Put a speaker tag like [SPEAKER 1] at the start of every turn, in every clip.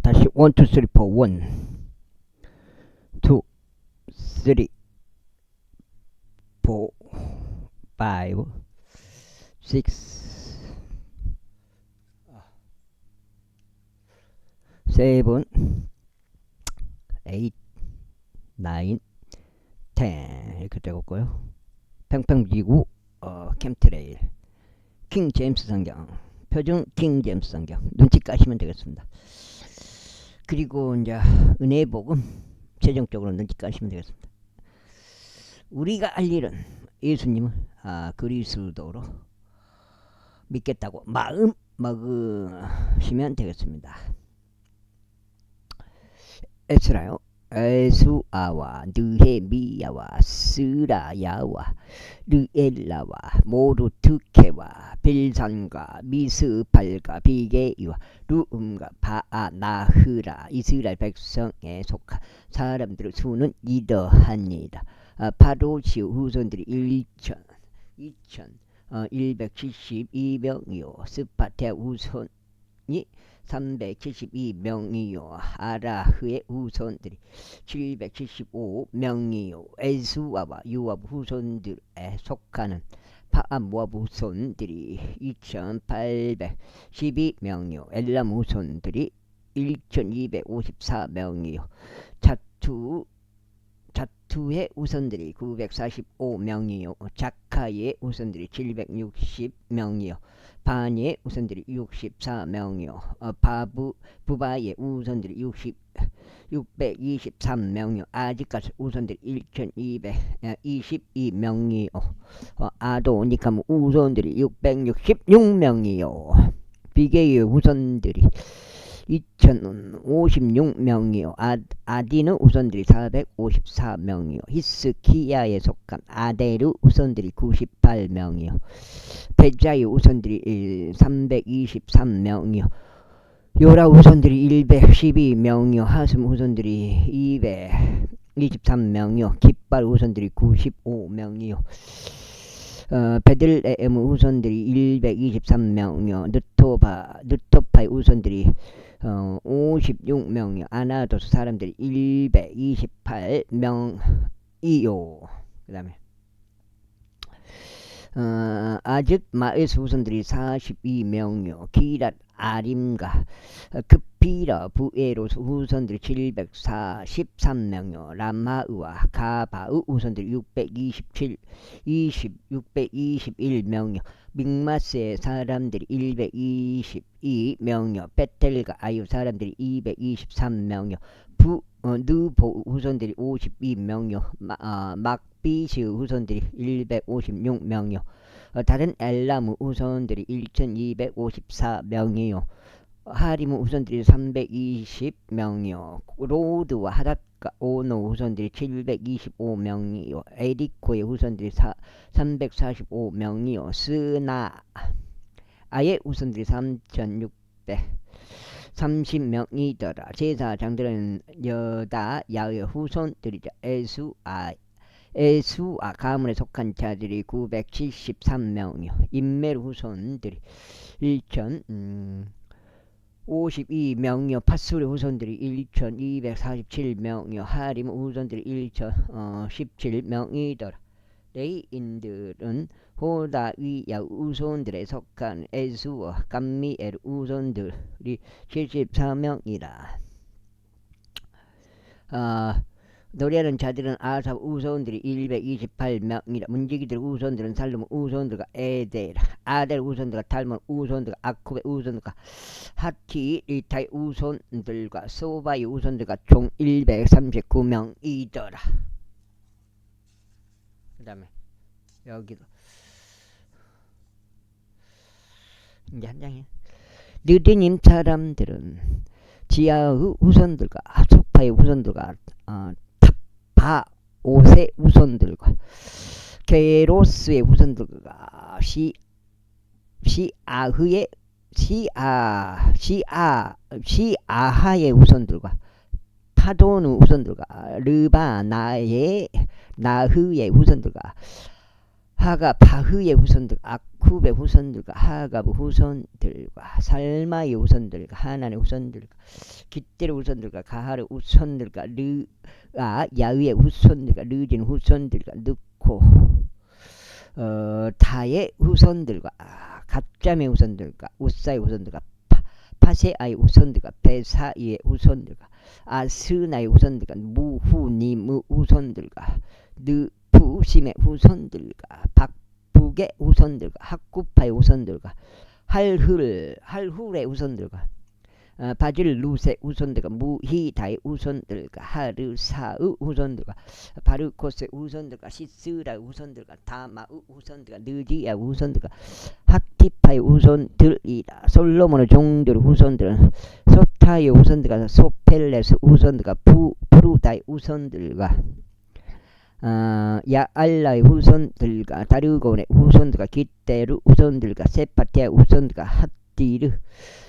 [SPEAKER 1] 다시 1, 2, 3, 4 1, 2, 3, 4, 5, 6, 7, 8, 9, 10 이렇게 되었고요. 평평지구 캠트레일 킹 제임스 성경, 표준 킹 제임스 성경 눈치 까시면 되겠습니다. 그리고 이제 은혜의 복음 최종적으로 눈치 까시면 되겠습니다. 우리가 알 일은 예수님을 그리스도로 믿겠다고 마음 먹으시면 되겠습니다. 에스라요. 에수아와 느헤미야와 스라야와 르엘라와 모르드케와 빌산과 미스팔과 비게이와 루음과 바아나흐라 이스라엘 백성에 속한 사람들의 수는 이러하니이다. 파로시 후손들이 1,172명이요 스파테 후손이 372명이요 아라흐의 후손들이 775명이요 에스와와 유압 후손들에 속하는 파암모압 후손들이 2812명이요 엘람 후손들이 1254명이요 자투의 후손들이 945명이요 자카의 후손들이 760명이요 바니의 우선들이 64명이요. 부바의 우선들이 623명이요. 아직까지 우선들이 1222명이요. 아도니감 우선들이 666명이요. 비게의 우선들이 2056명이요. 아디는 우선들이 454명이요. 히스키야에 속한 아데르 우선들이 98명이요. 베자의 우선들이 323명이요. 요라 우선들이 112명이요. 하슴 우선들이 223명이요. 깃발 우선들이 95명이요. 베들레헴 우선들이 123명이요. 느토파의 우선들이 56명이요. 아나도스 사람들이 128명이요. 그 다음에 아직 마에스 후손들이 42명이요. 기랏 아림과 급피라 부에로스 후손들이 743명이요. 라마으와 가바으 후손들이 621명이요. 믹마스의 사람들이 122명이요. 베텔과 아유 사람들이 223명이요. 느보 후손들이 52명이요. 막비시 후손들이 156명이요. 다른 엘람 후손들이 1254명이요. 하림 후손들이 320명이요. 로드와 하닷과 오노 후손들이 725명이요. 에리코의 후손들이 345명이요. 스나아의 후손들이 3630명이더라. 제사장들은 여다 야의 후손들이자 에수아 가문에 속한 자들이 973명이요. 인멜 후손들이 1052명이요. 팟술의 후손들이 1247명이요. 하림 후손들이 1017명이더라. 레이인들은 호다위야 후손들에 속한 에수와 감미엘 후손들이 74명이라. 노래하는 자들은 아삽 우손들이 128명이라. 문지기들 우손들은 살룸 우손들과 에데라. 아델 우손들과 탈몬 우손들과 아쿠베 우손들과 하티 리타이 우손들과 소바이 우손들과 총 139명이더라. 그 다음에 여기도 이제 한 장이에요. 느디님 사람들은 지하의 우선들과 소파의 우선들과 바오세 우선들과 게로스의 우선들과 시아하의 우선들과 파도누 우선들과 르바나의 나흐의 우선들과 하가 바흐의 후손들, 아쿠베 후손들과 하갑의 후손들과 살마의 후손들과 하난의 후손들과 깃델의 후손들과 가할의 후손들과 야의의 후손들과 르진 후손들과 느코 다의 후손들과 갓잠의 후손들과 우사의 후손들과 파세아의 후손들과 베사이의 후손들과 아스나의 후손들과 무후님의 후손들과 느푸심의 후손들과 박북의 후손들과 학구파의 후손들과 할훌의 후손들과 바질루스의 후손들과 무히다의 후손들과 하르사의 후손들과 바르코스의 후손들과 시스라의 후손들과 다마의 후손들과 느디아의 후손들과 학티파의 후손들이다. 솔로몬의 종들의 후손들은 소타의 후손들과 소펠레스 후손들과 부르다의 후손들과 야알라의 후손들과 다르곤의 후손들과 깃데르 후손들과 세파티아의 후손들과 핫디르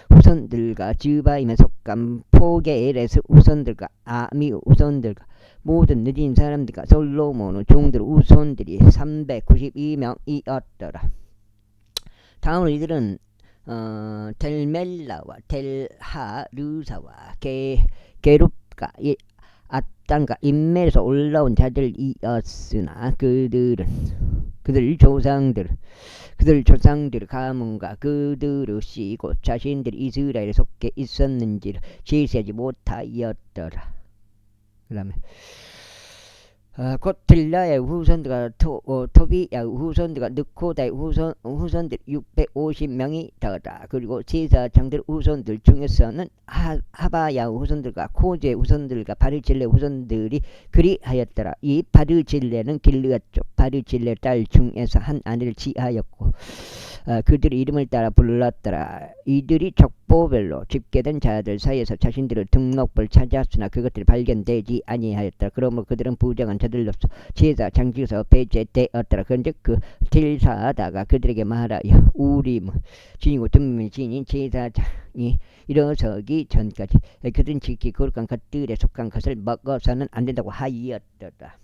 [SPEAKER 1] 후손들과 즈바임에 속한 포게엘에스 후손들과 아미 후손들과 모든 느린 사람들과 솔로몬의 종들 후손들이 392명이었더라. 다음으로 이들은 델멜라와 델하르사와 게룹과 아땅과 인멜에서 올라온 자들이었으나 그들 조상들 가문과 그들의 씨고 자신들이 이스라엘에 속해 있었는지를 제시하지 못하였더라. 그 다음에 고틀라의 후손들과 토비야의 후손들과 느코다의 후손들 650명이더라. 그리고 제사장들 후손들 중에서는 하바야의 후손들과 코즈의 후손들과 바르질레 후손들이 그리하였더라. 이 바르질레는 길르앗 쪽 바르질레 딸 중에서 한 아내를 취하였고 그들의 이름을 따라 불렀더라. 이들이 족보별로 집계된 자들 사이에서 자신들의 등록부를 찾았으나 그것들이 발견되지 아니하였더라. 그러므로 그들은 부정한 자들로서 제사 장직에서 배제되었더라. 그런데 그 딜사하다가 그들에게 말하여 우림 진이고 듬밀 진인 제사장이 일어서기 전까지 그들은 지키 거룩한 것들에 속한 것을 먹어서는 안 된다고 하였더라.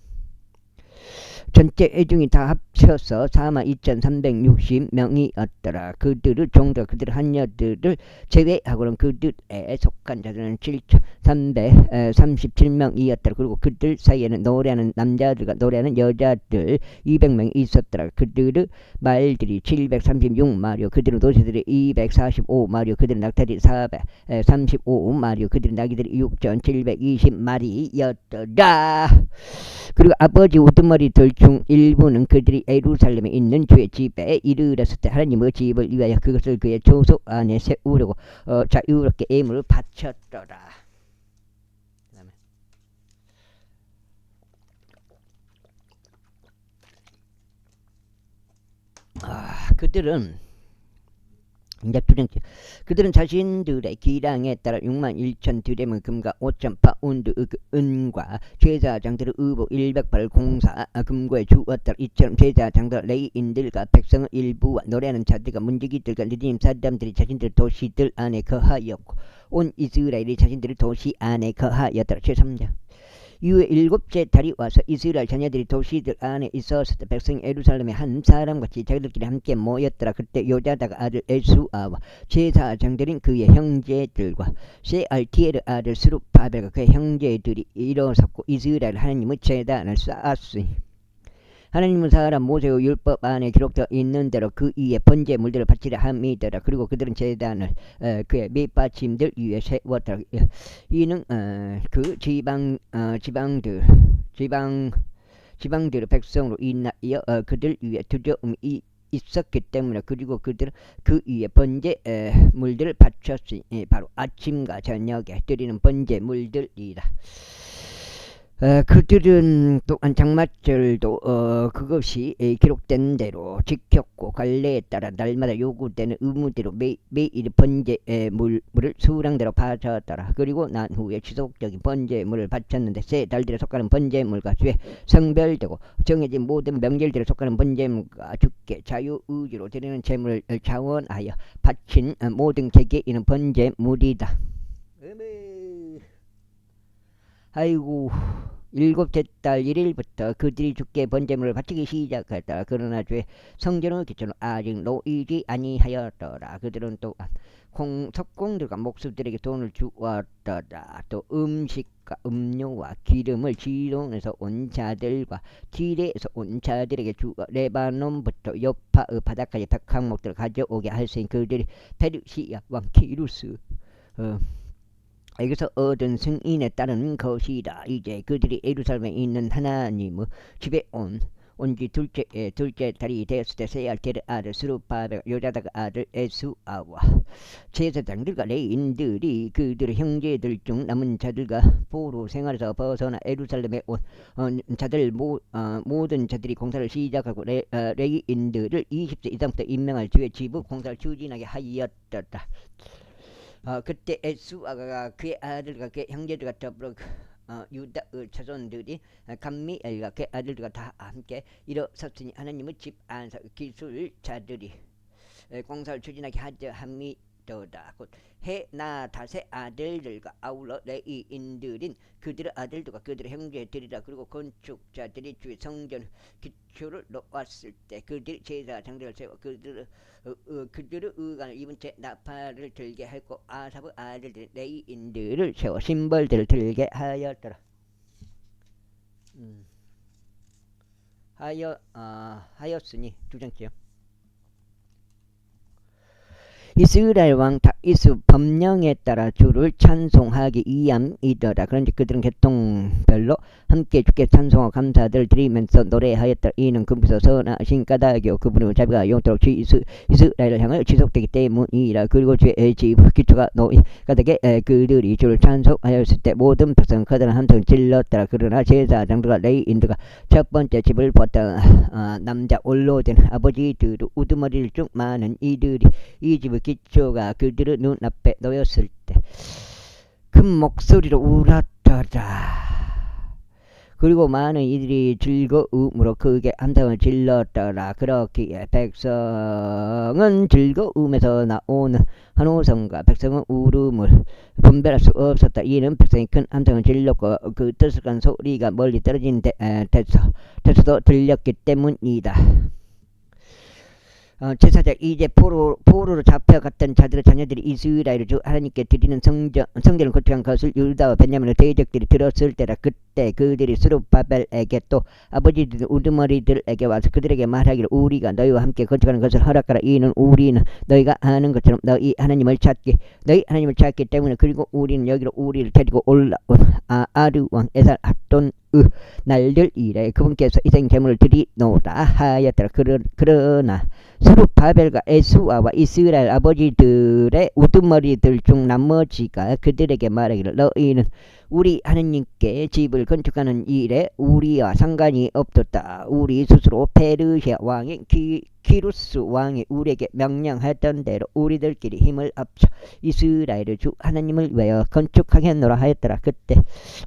[SPEAKER 1] 전체 애중이 다 합쳐서 42,360명이었더라. 그들의 종들 그들의 한여들을 제외하고는 그들에 속한 자들은 7,337명이었더라. 그리고 그들 사이에는 노래하는 남자들과 노래하는 여자들 200명이 있었더라. 그들의 말들이 736마리오 그들의 도시들이 245마리오 그들의 낙타들이 435마리오 그들의 나귀들이 6,720마리였더라. 그리고 아버지 우두머리들 중 일부는 그들이 예루살렘에 있는 주의 집에 이르렀을 때 하나님의 집을 위하여 그것을 그의 조소 안에 세우려고 자유롭게 예물을 바쳤더라. 그들은 이제 두 번째, 그들은 자신들의 기량에 따라 61,000 드레의 금과 5,000 파운드 은과 제사장들의 의복 100발을 공사 금고에 주었더라. 이처럼 제사장들 레위인들과 백성의 일부와 노래하는 자들과 문지기들과 느림 사람들이 자신들의 도시들 안에 거하였고 온 이스라엘이 자신들의 도시 안에 거하였더라. 제3장 이후에 7째 달이 와서 이스라엘 자녀들이 도시들 안에 있었을 때 백성이 예루살렘에 한 사람같이 자기들끼리 함께 모였더라. 그때 요자다가 아들 에수아와 제사장들인 그의 형제들과 세알티엘의 아들 스룹바벨과 그의 형제들이 일어섰고 이스라엘 하나님의 제단을 쌓았으니 하나님은 사람 모세의 율법 안에 기록되어 있는 대로 그 위에 번제물들을 바치려 함이더라. 그리고 그들은 제단을 그의 밑받침들 위에 세웠더라. 이는 그 지방들의 백성으로 인하여 그들 위에 두려움이 있었기 때문에 그리고 그들은 그 위에 번제물들을 바쳤으니 바로 아침과 저녁에 드리는 번제물들이라. 그들은 또한 장마철도 그것이 기록된 대로 지켰고 관례에 따라 날마다 요구되는 의무대로 매일 번제물을 수량대로 바쳤더라. 그리고 난 후에 지속적인 번제물을 바쳤는데 세 달들에 속하는 번제물과 주에 성별되고 정해진 모든 명절들에 속하는 번제물과 주께 자유의지로 드리는 제물을 자원하여 바친 모든 개개인은 번제물이다. 아이고 일곱째 달 1일부터 그들이 주께 번제물을 바치기 시작하였다. 그러나 주의 성전의 기초는 아직 놓이지 아니하였더라. 그들은 또한 석공들과 목수들에게 돈을 주었더라. 또 음식과 음료와 기름을 지돈에서 온 자들과 디레에서 온 자들에게 주어 레바논부터 여파의 바다까지 백항목들을 가져오게 할 수 있는 그들이 페르시아 왕 키루스 여기서 얻은 승인에 따른 것이다. 이제 그들이 예루살렘에 있는 하나님의 집에 온지 둘째 달이 되었을 때 세알겔의 아들 스룹바벨 요자다가 아들 에수아와 제사장들과 레인들이 그들의 형제들 중 남은 자들과 포로 생활에서 벗어나 예루살렘에 온 자들 모든 자들이 공사를 시작하고 레인들을 20세 이상부터 임명할 주의 지부 공사를 추진하게 하였다. 그때 에수아가 그의 아들과 그의 형제들과 더불어 유다의 자손들이 감미엘과 그의 아들들과 다 함께 일어섰으니 하나님의 집 안에서 기술자들이 공사를 추진하게 하자 함이더라. 곧 헤나닷의 아들들과 아울러 레이인들인 그들의 아들들과 그들의 형제들이라. 그리고 건축자들이 주의 성전 기초를 놓았을 때 그들이 제사장들을 세워 그들의 의관을 입은 채 나팔을 들게 하였고 아삽의 아들들 레이인들을 세워 심벌들을 들게 하였더라. 하였으니 두 장째요. 이스라엘 왕 다윗의 법령에 따라 주를 찬송하기 위함이더라. 그런데 그들은 계통별로 함께 주께 찬송하고 감사들을 드리면서 노래하였다. 이는 그분께서 선하신 까닭이요 그분의 자비가 영토록 이스라엘을 향하여 지속되기 때문이라. 그리고 주의 집 기초가 놓인 까닭에 그들이 주를 찬송하였을 때 모든 백성은 커다란 함성을 질렀더라. 그러나 제사장들과 레위인들과 첫 번째 집을 보았던 남자 올로된 아버지들 우두머리를 쭉 많은 이들이 이 집의 기초가 그들의 눈앞에 놓였을 때 큰 목소리로 울었더라. 그리고 많은 이들이 즐거움으로 크게 함성을 질렀더라. 그렇기에 백성은 즐거움에서 나오는 환호성과 백성은 울음을 분별할 수 없었다. 이는 백성이 큰 함성을 질렀고 그 뜨뜻한 소리가 멀리 떨어진 데서도 들렸기 때문이다. 제사장 이제 포로로 잡혀갔던 자들의 자녀들이 이스라엘을 주 하나님께 드리는 성전을 건축한 것을 유다와 베냐민의 대적들이 들었을 때라. 그때 그들이 스룹바벨에게 또 아버지들 우두머리들에게 와서 그들에게 말하기를 우리가 너희와 함께 건축하는 것을 허락하라. 이는 우리는 너희가 아는 것처럼 너희 하나님을 찾기 때문에. 그리고 우리는 여기로 우리를 데리고 올라온 아르 왕 에살 핫돈 날들 이래 그분께서 희생 제물을 드리노라 하였더라. 그러나 스룹바벨과 에수아와 이스라엘 아버지들의 우두머리들 중 나머지가 그들에게 말하기를 너희는 우리 하느님께 집을 건축하는 일에 우리와 상관이 없었다. 우리 스스로 페르시아 왕인 키루스 왕이 우리에게 명령했던 대로 우리들끼리 힘을 합쳐 이스라엘의 주 하나님을 위하여 건축하겠노라 하였더라. 그때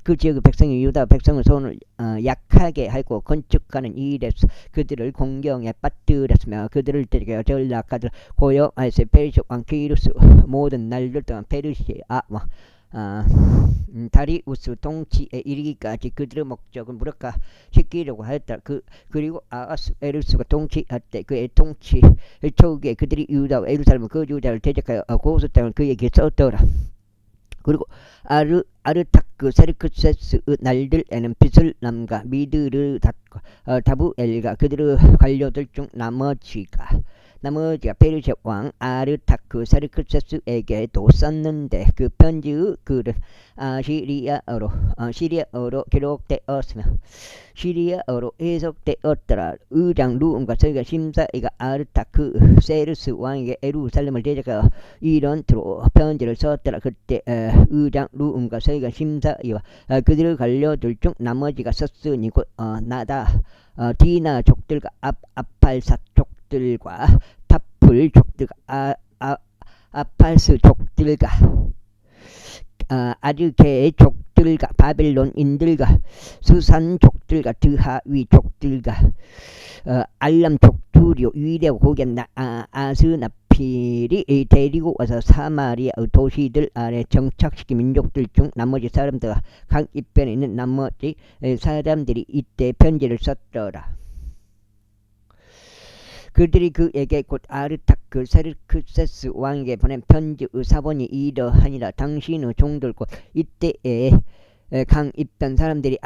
[SPEAKER 1] 그 지역의 백성이 유다 백성의 손을 약하게 하고 건축하는 일에서 그들을 공경에 빠뜨렸으며 그들을 데리고 전락하들 고용하였으며 페르시아 왕 키루스 모든 날들 동안 페르시아 왕 다리우스 통치에 이르기까지 그들의 목적은 무력화시키려고 하였다. 그리고 아하스에루스가 통치할 때 그의 통치 초기에 그들이 유다와 예루살렘 그 유다를 대적하여 고수 땅을 그에게 썼더라. 그리고 아르타크 세르크세스의 날들에는 비슬람과 미드르 다부엘과 그들의 관료들 중 나머지가 페르시아 왕 아르타크 세르크세스에게도 썼는데 그 편지의 글은 시리아어로 기록되었으며 시리아어로 해석되었더라. 의장 루음과 서기관 심사이가 아르타크 세르스 왕에게 예루살렘을 대적하여 이런 뜻으로 편지를 썼더라. 그때 의장 루음과 서기관 심사이와 그들의 관료들 중 나머지가 썼으니 곧 디나 족들과 아팔사 족들과 타풀 족들과 아팔스 족들과 아르게 족들과 바벨론인들과 수산 족들과 드하위 족들과 알람 족들이요 위대하고 고귀한 아스나파 필히 데리고 와서 사마리아 도시들 안에 정착시킨 민족들 중 나머지 사람들과 강 이편에 있는 나머지 사람들이 이때 편지를 썼더라. 그들이 그에게 곧 아르타크 세르크세스 왕에게 보낸 편지의 사본이 이러하니라. 당신의 종들 곧 이때에 강 입던 사람들이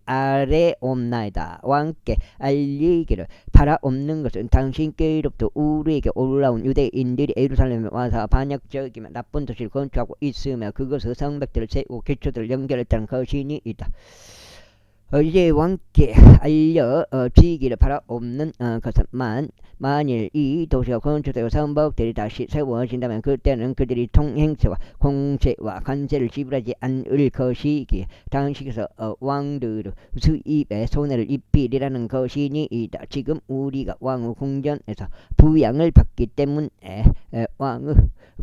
[SPEAKER 1] 아래 옵나이다. 왕께 알리기를 바라옵는 것은 당신께로부터 우리에게 올라온 유대인들이 예루살렘에 와서 반역적이며 나쁜 도시를 건축하고 있으며 그것의 성벽들을 세우고 기초들을 연결했다는 것이니이다. 이제 왕께 알려지기를 바라옵는 것은 만일 이 도시가 건축되고 성벽들이 다시 세워진다면 그때는 그들이 통행세와 공세와 관세를 지불하지 않을 것이기에 당시에서 왕들의 수입에 손해를 입히리라는 것이니이다. 지금 우리가 왕의 궁전에서 부양을 받기 때문에 왕의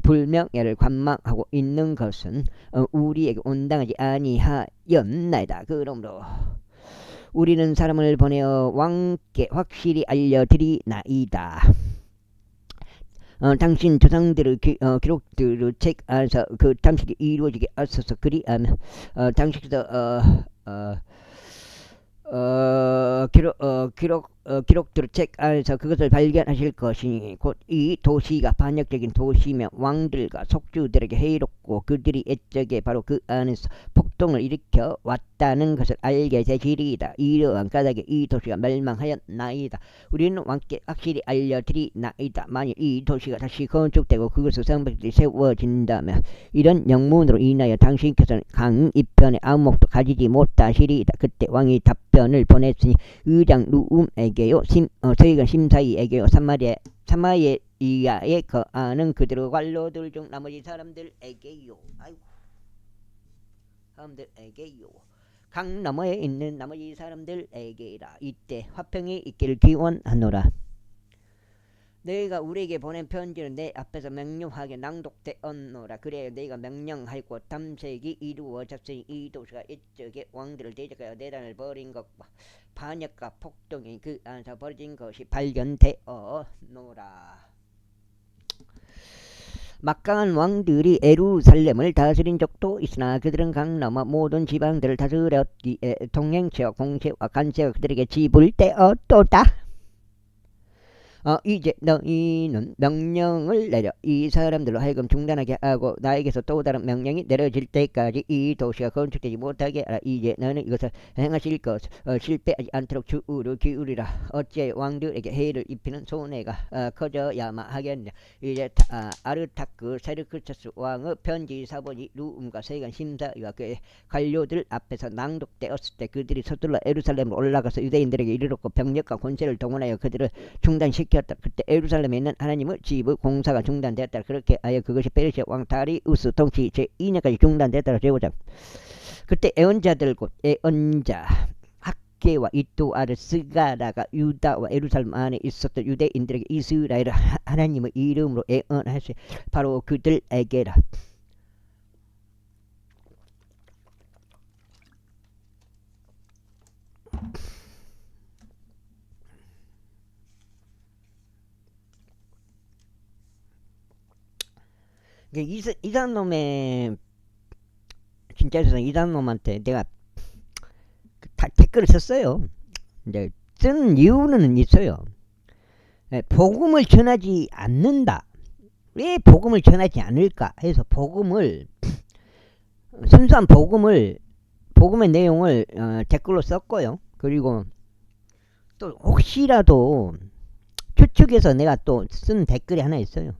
[SPEAKER 1] 불명예를 관망하고 있는 것은 우리에게 온당하지 아니하였나이다. 그러므로 우리는 사람을 보내어 왕께 확실히 알려드리나이다. 당신 조상들의 기록들의 책 안에서 그 탐식이 이루어지게 하소서. 그리하면 당신께서 기록들의 책 안에서 그것을 발견하실 것이니 곧 이 도시가 반역적인 도시며 왕들과 속주들에게 해롭고 그들이 옛적에 바로 그 안에서 폭동을 일으켜 왔다는 것을 알게 되시리이다. 이러한 까닭에 이 도시가 멸망하였나이다. 우리는 왕께 확실히 알려드리나이다. 만일 이 도시가 다시 건축되고 그것의 성벽들이 세워진다면 이런 영문으로 인하여 당신께서는 강 이편에 아무것도 가지지 못하시리이다. 그때 왕이 답변을 보냈으니 의장 루움에게요 서기관 심사위에게요 사마리아에 거하는 그들의 관료들 중 나머지 사람들에게요. 강 너머에 있는 나머지 사람들에게라. 이때 화평이 있기를 기원하노라. 너희가 우리에게 보낸 편지는 내 앞에서 명료하게 낭독되었노라. 그래야 너희가 명령하고 탐색이 이루어졌으니 이 도시가 이쪽에 왕들을 대적하여 내단을 벌인 것과 반역과 폭동이 그 안에서 벌어진 것이 발견되어노라. 막강한 왕들이 예루살렘을 다스린 적도 있으나 그들은 강 너머 모든 지방들을 다스렸기에 통행세와 공세와 관세가 그들에게 지불되었도다. 이제 너희는 명령을 내려 이 사람들로 하여금 중단하게 하고 나에게서 또 다른 명령이 내려질 때까지 이 도시가 건축되지 못하게 하라. 이제 너는 이것을 행하실 것 실패하지 않도록 주의를 기울이라. 어찌 왕들에게 해를 입히는 손해가 커져야만 하겠냐. 이제 아르타크 세르크세스 왕의 편지 사본이 루움과 서기관 심사위와 그의 관료들 앞에서 낭독되었을 때 그들이 서둘러 예루살렘으로 올라가서 유대인들에게 이르렀고 병력과 권세를 동원하여 그들을 중단시켰다. 그때 예루살렘에 있는 하나님의 집의 공사가 중단되었다. 그렇게 하여 그것이 페르시아 왕 다리우스 통치 제2년까지 중단되었다고 제보자. 그때 애언자들 곧 애언자 학계와 이또 아르스가라가 유다와 예루살렘 안에 있었던 유대인들에게 이스라엘 하나님의 이름으로 애언하시 바로 그들에게라. 이단 놈의 진짜 세상 이단 놈한테 내가 댓글을 썼어요. 이제 쓴 이유는 있어요. 복음을 전하지 않는다. 왜 복음을 전하지 않을까 해서 순수한 복음의 내용을 댓글로 썼고요. 그리고 또 혹시라도 추측해서 내가 또 쓴 댓글이 하나 있어요.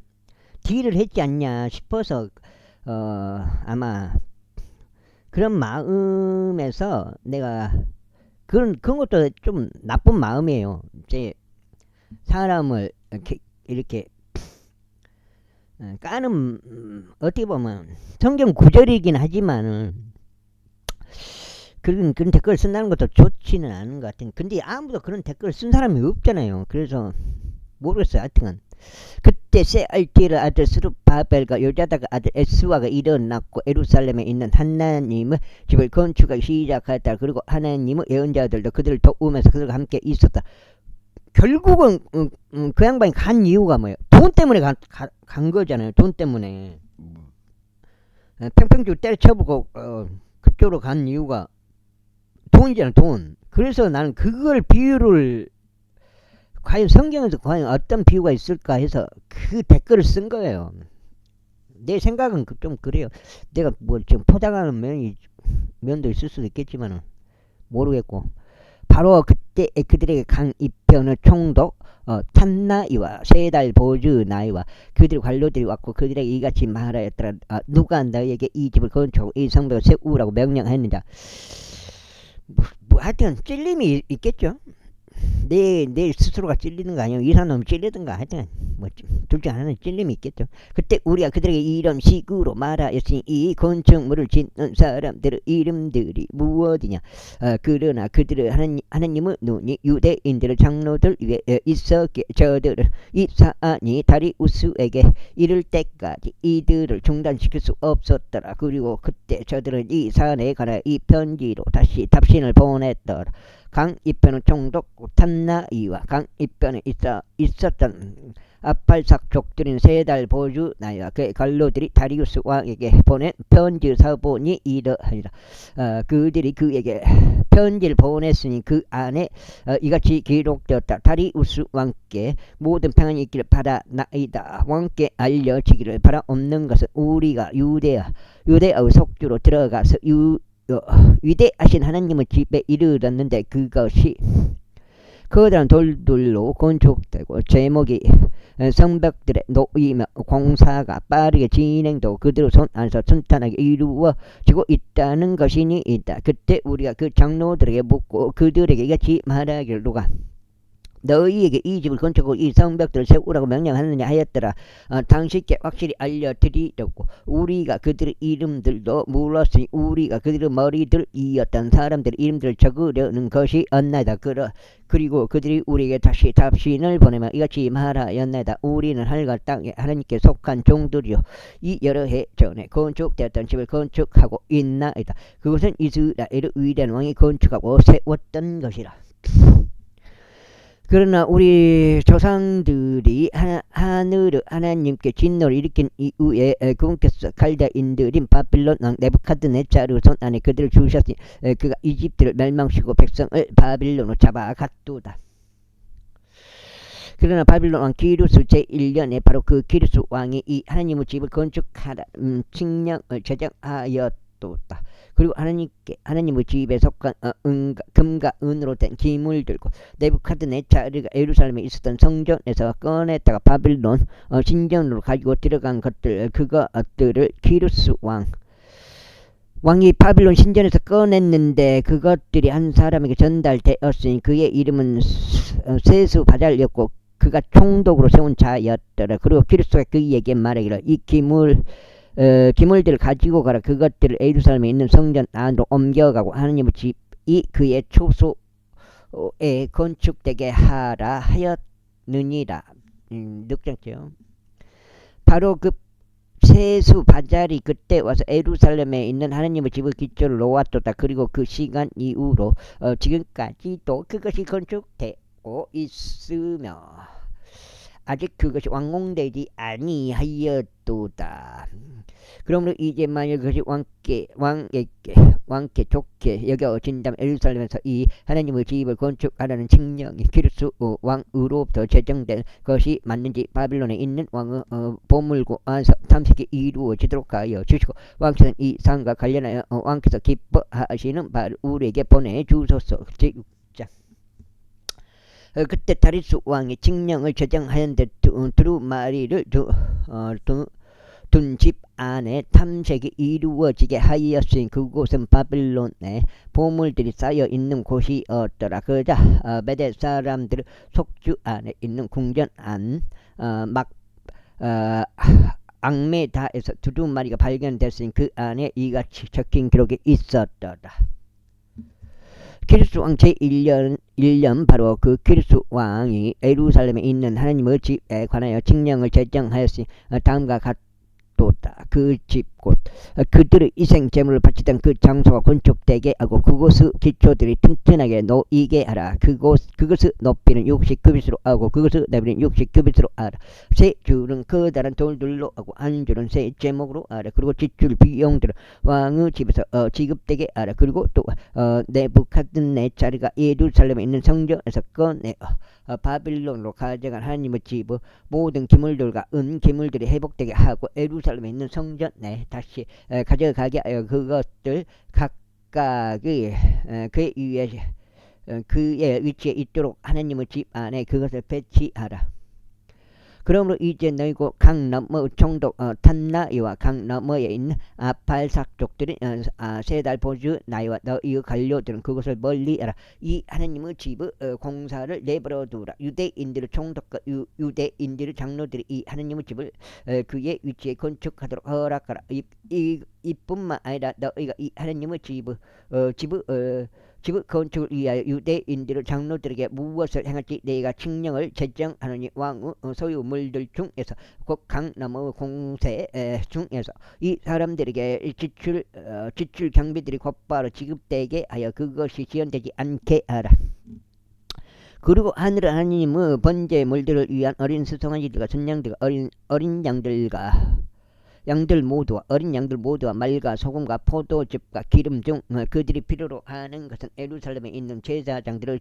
[SPEAKER 1] 딜을 했지 않냐 싶어서 아마 그런 마음에서 내가 그런 것도 좀 나쁜 마음이에요. 이제 사람을 이렇게 까는 어떻게 보면 성경 구절이긴 하지만은 그런 댓글을 쓴다는 것도 좋지는 않은 것 같은. 근데 아무도 그런 댓글을 쓴 사람이 없잖아요. 그래서 모르겠어요. 하여튼 그때 세알티엘 아들 스룹바벨과 요자다가 아들 에스와가 일어났고 예루살렘에 있는 하나님의 집을 건축하기 시작했다. 그리고 하나님의 예언자들도 그들을 도우면서 그들과 함께 있었다. 결국은 그 양반이 간 이유가 뭐예요? 돈 때문에 간 거잖아요. 돈 때문에. 평평주 때려쳐보고 그쪽으로 간 이유가 돈이잖아, 돈. 그래서 나는 그걸 비유를 과연 성경에서 과연 어떤 비유가 있을까 해서 그 댓글을 쓴 거예요. 내 생각은 좀 그래요. 내가 뭐 지금 포장하는 면도 있을 수도 있겠지만은 모르겠고, 바로 그때 그들에게 강 이편의 총독 탄나이와 3달 보주 나이와 그들 관료들이 왔고 그들에게 이같이 말하였더라. 누가 너에게 이 집을 건축하고 이 성벽을 세우라고 명령했느냐. 하여튼 찔림이 있겠죠. 내 스스로가 찔리는 거 아니면 이 사람은 찔리든가 하여튼 둘 중 하나는 찔림이 있겠죠. 그때 우리가 그들에게 이런 식으로 말하였으니 이 건축물을 짓는 사람들의 이름들이 무엇이냐. 그러나 그들의 하나님의 눈이 유대인들의 장로들 위에 있었기에 저들은 이 사안이 다리우스에게 이를 때까지 이들을 중단시킬 수 없었더라. 그리고 그때 저들은 이 사안에 관하여 이 편지로 다시 답신을 보냈더라. 강 이편의 총독 탄나이와 강 이편에 있었던 아팔삭족들인 3달 보주 나이와 그의 관료들이 다리우스 왕에게 보낸 편지 서본이 이러하니라. 그들이 그에게 편지를 보냈으니 그 안에 이같이 기록되었다. 다리우스 왕께 모든 평안이 있기를 바라나이다. 왕께 알려지기를 바라옵는 것은 우리가 유대아의 속주로 들어가서 위대하신 하나님의 집에 이르렀는데 그것이 커다란 돌들로 건축되고 제목이 성벽들의 놓이며 공사가 빠르게 진행되고 그들의 손 안에서 순탄하게 이루어지고 있다는 것이니이다. 그때 우리가 그 장로들에게 묻고 그들에게 이같이 말하기를 누가 너희에게 이 집을 건축하고 이 성벽들을 세우라고 명령하느냐 하였더라. 당신께 확실히 알려드리려고 우리가 그들의 이름들도 물었으니 우리가 그들의 머리들이었던 사람들의 이름들을 적으려는 것이었나이다. 그리고 그들이 우리에게 다시 답신을 보내며 이같이 말하였나이다. 우리는 하늘과 땅에 하나님께 속한 종들이요 이 여러 해 전에 건축되었던 집을 건축하고 있나이다. 그것은 이스라엘의 위대한 왕이 건축하고 세웠던 것이라. 그러나 우리 조상들이 하늘의 하나님께 진노를 일으킨 이후에 그분께서 갈대인들인 바빌론 왕 네부갓네살의 손 안에 그들을 주셨으니 그가 이집트를 멸망시키고 백성을 바빌론으로 잡아갔도다. 그러나 바빌론 왕 기루스 제1년에 바로 그 기루스 왕이 이 하나님의 집을 건축하라 칙령을 제정하였도다. 그리고 하나님의 집에 속한 금과 은으로 된 기물들과 네부갓네살이 예루살렘에 있었던 성전에서 꺼냈다가 바빌론 신전으로 가지고 들어간 것들 그것들을 기루스 왕이 바빌론 신전에서 꺼냈는데 그것들이 한 사람에게 전달되었으니 그의 이름은 세수바잘이었고 그가 총독으로 세운 자였더라. 그리고 기루스가 그에게 말하기를 이 기물들을 가지고 가라. 그것들을 예루살렘에 있는 성전 안으로 옮겨가고 하나님의 집이 그의 초소에 건축되게 하라 하였느니라. 늑장죠. 바로 그 세수바잘이 그때 와서 예루살렘에 있는 하나님의 집의 기초를 놓았도다. 그리고 그 시간 이후로 지금까지도 그것이 건축되고 있으며 아직 그것이 완공되지 아니하였도다. 그러므로 이제 만약 그것이 왕께 좋게 여겨진다면 예루살렘에서 이 하나님의 집을 건축하라는 칙령이 기루스 왕으로부터 제정된 것이 맞는지 바빌론에 있는 왕의 보물고 안서 탐색이 이루어지도록 하여 주시고 왕께서는 이 사안과 관련하여 왕께서 기뻐하시는 바를 우리에게 보내주소서. 제6장. 그때 다리스 왕이 칙령을 제정하였는데 두루마리를 둔 집 안에 탐색이 이루어지게 하였으니 그곳은 바빌론에 보물들이 쌓여 있는 곳이었더라. 그러자 메대 사람들의 속주 안에 있는 궁전 안 앙메다에서 두루마리가 발견됐으니 그 안에 이같이 적힌 기록이 있었더라. 기루스 왕 제1년 바로 그 기루스 왕이 예루살렘에 있는 하나님의 집에 관하여 칙령을 제정하였으니 다음과 같도다. 그 집 곧 그들의 이생 재물을 바치던 그 장소가 건축되게 하고 그곳의 기초들이 튼튼하게 놓이게 하라. 그것의 높이는 60규빗으로 하고 그것의 넓이는 60규빗으로 하라. 세 줄은 커다란 돌들로 하고 한 줄은 세 제목으로 하라. 그리고 지출 비용들은 왕의 집에서 지급되게 하라. 그리고 또 네부갓네자르가 예루살렘에 있는 성전에서 꺼내 바빌론으로 가져간 하나님의 집 모든 기물들과 은 기물들이 회복되게 하고 예루살렘에 있는 성전에 다시 가져가게 하여 그것들 각각의 그의 위치에 있도록 하나님의 집 안에 그것을 배치하라. 그러므로 이제 너희고 강 너머의 총독 탄나이와 강 너머에 있는 발삭족들이 세 달 보주 나이와 너희의 관료들은 그것을 멀리하라. 이 하나님의 집의 공사를 내버려 두라. 유대인들의 총독과 유대인들의 장로들이 이 하나님의 집을 그의 위치에 건축하도록 허락하라. 이뿐만 아니라 너희가 이 하나님의 집의 건축을 위하여 유대인들의 장로들에게 무엇을 행할지 내가 칙령을 제정하느니 왕의 소유물들 중에서 곧 강 너머의 공세 중에서 이 사람들에게 지출 경비들이 곧바로 지급되게 하여 그것이 지연되지 않게 하라. 그리고 하늘 하나님의 번제물들을 위한 어린 수송아지들과 순양들과 어린 어린 양들 모두와 말과 소금과 포도즙과 기름 중 그들이 필요로 하는 것은 예루살렘에 있는 제사장들을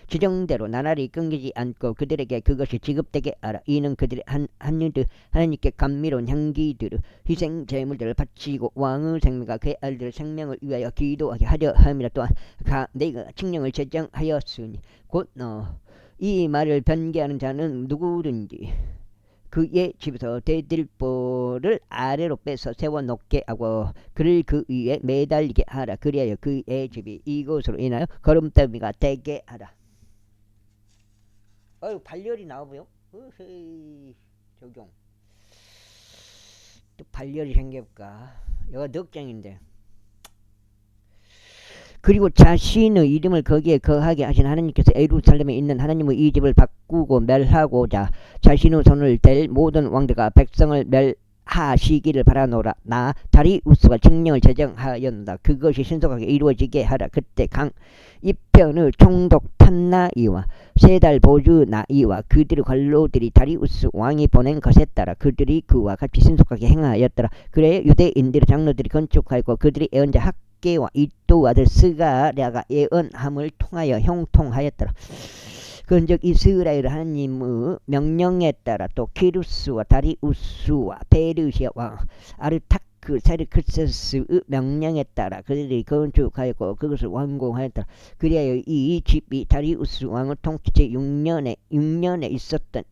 [SPEAKER 1] 지정대로 나날이 끊기지 않고 그들에게 그것이 지급되게 하라. 이는 그들이 하나님께 감미로운 향기들을 희생 제물들을 바치고 왕의 생명과 그의 아들의 생명을 위하여 기도하게 하려 함이라. 또한 내가 칙령을 제정하였으니 곧 이 말을 변개하는 자는 누구든지 그의 집에서 대들보를 아래로 빼서 세워놓게 하고 그를 그 위에 매달리게 하라. 그리하여 그의 집이 이것으로 인하여 거름더미가 되게 하라. 발열이 나오고요. 적용. 또 발열이 생겨볼까. 이거 넉장인데. 그리고 자신의 이름을 거기에 거하게 하신 하나님께서 예루살렘에 있는 하나님의 이 집을 바꾸고 멸하고자 자신의 손을 댈 모든 왕들과 백성을 멸하시기를 바라노라. 나 다리우스가 칙령을 제정하였다. 그것이 신속하게 이루어지게 하라. 그때 강 이편의 총독 탄나이와 세 달 보주 나이와 그들의 관로들이 다리우스 왕이 보낸 것에 따라 그들이 그와 같이 신속하게 행하였더라. 그래 유대인들의 장로들이 건축하였고 그들이 예언자 학계와 이도 아들 스가랴가 예언함을 통하여 형통하였더라. 그런즉 이스라엘 하나님의 명령에 따라 또 키루스와 다리우스와 페르시아 왕 아르타크 세르크세스의 명령에 따라 그들이 건축하였고 그것을 완공하였더라. 그리하여 이 집이 다리우스 왕의 통치 6년에 있었던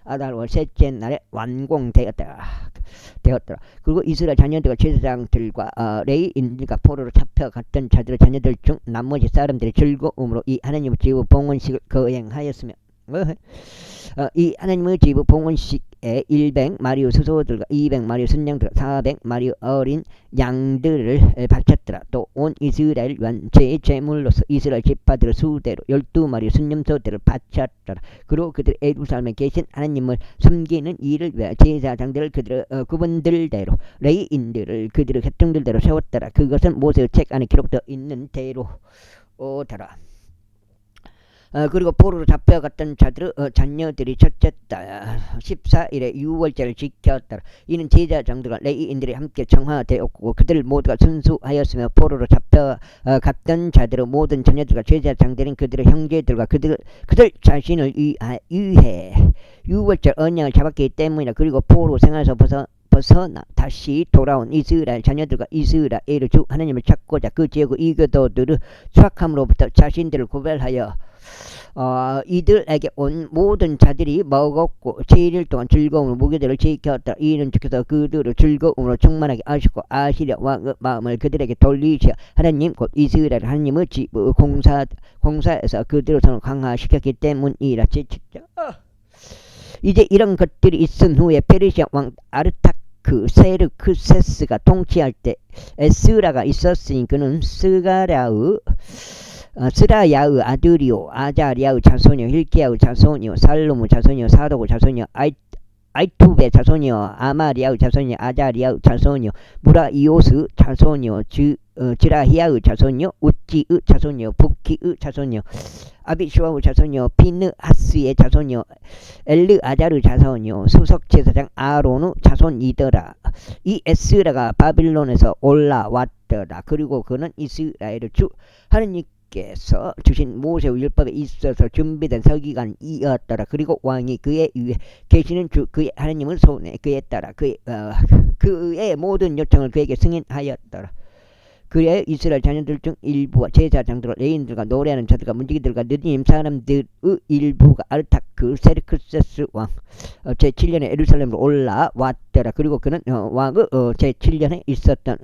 [SPEAKER 1] 아달월 셋째 날에 완공되었더라. 그리고 이스라엘 자녀들과 제사장들과 레위인들과 포로로 잡혀갔던 자들의 자녀들 중 나머지 사람들이 즐거움으로 이 하나님의 집의 봉헌식을 거행하였으며 이 하나님의 집의 봉헌식에 100마리의 수소들과 200마리의 순양들과 400마리의 어린 양들을 바쳤더라. 또 온 이스라엘 전체의 제물로서 이스라엘 지파들의 수대로 12마리의 순념소들을 바쳤더라. 그리고 그들 예루살렘에 계신 하나님을 섬기는 일을 위하여 제사장들을 그들의 구분들대로 레위인들을 그들의 계통들대로 세웠더라. 그것은 모세의 책 안에 기록되어 있는 대로 오더라. 그리고 포로로 잡혀갔던 자들의 자녀들이 첫째 달 14일에 유월절을 지켰더라. 이는 제사장들과 레위인들이 함께 정화되었고 그들 모두가 순수하였으며 포로로 잡혀갔던 자들의 모든 자녀들과 제사장들은 그들의 형제들과 그들 자신을 위해 유월절 언약을 잡았기 때문이라. 그리고 포로 생활에서 벗어나 다시 돌아온 이스라엘 자녀들과 이스라엘의 주 하나님을 찾고자 그 지역의 이교도들의 추악함으로부터 자신들을 구별하여 이들에게 온 모든 자들이 먹었고 7일 동안 즐거움으로 무교대를 지켰다. 이는 주께서 그들을 즐거움으로 충만하게 하시고 아시랴 왕의 마음을 그들에게 돌리시어 하나님 곧 이스라엘 하나님의 집의 공사에서 그들의 손을 강화시켰기 때문이라. 이제 이런 것들이 있은 후에 페르시아 왕 아르타크 세르크세스가 통치할 때 에스라가 있었으니 그는 스라야의 아들이요 아자리아의 자손이요 힐키야의 자손이요 살롬의 자손이요 사독의 자손이요 아이투베 자손이요, 아마리아의 자손이요, 아자리아의 자손이요, 무라이오스 자손이요, 지라히아의 자손이요, 우찌의 자손이요, 부키의 자손이요, 아비슈아의 자손이요, 피느하스의 자손이요, 엘르아자르 자손이요, 수석 제사장 아론의 자손이더라. 이 에스라가 바빌론에서 올라왔더라. 그리고 그는 이스라엘의 주 하느님께서 주신 모세의 율법에 있어서 준비된 서기관이었더라. 그리고 왕이 그의 위에 계시는 주 그의 하느님을 손에 그에 따라 그의 모든 요청을 그에게 승인하였더라. 그의 이스라엘 자녀들 중 일부와 제사장들과 레인들과 노래하는 자들과 문지기들과 느디님 사람들의 일부가 아르타크 세르크세스 왕 제7년에 예루살렘으로 올라왔더라. 그리고 그는 왕의 제7년에 있었던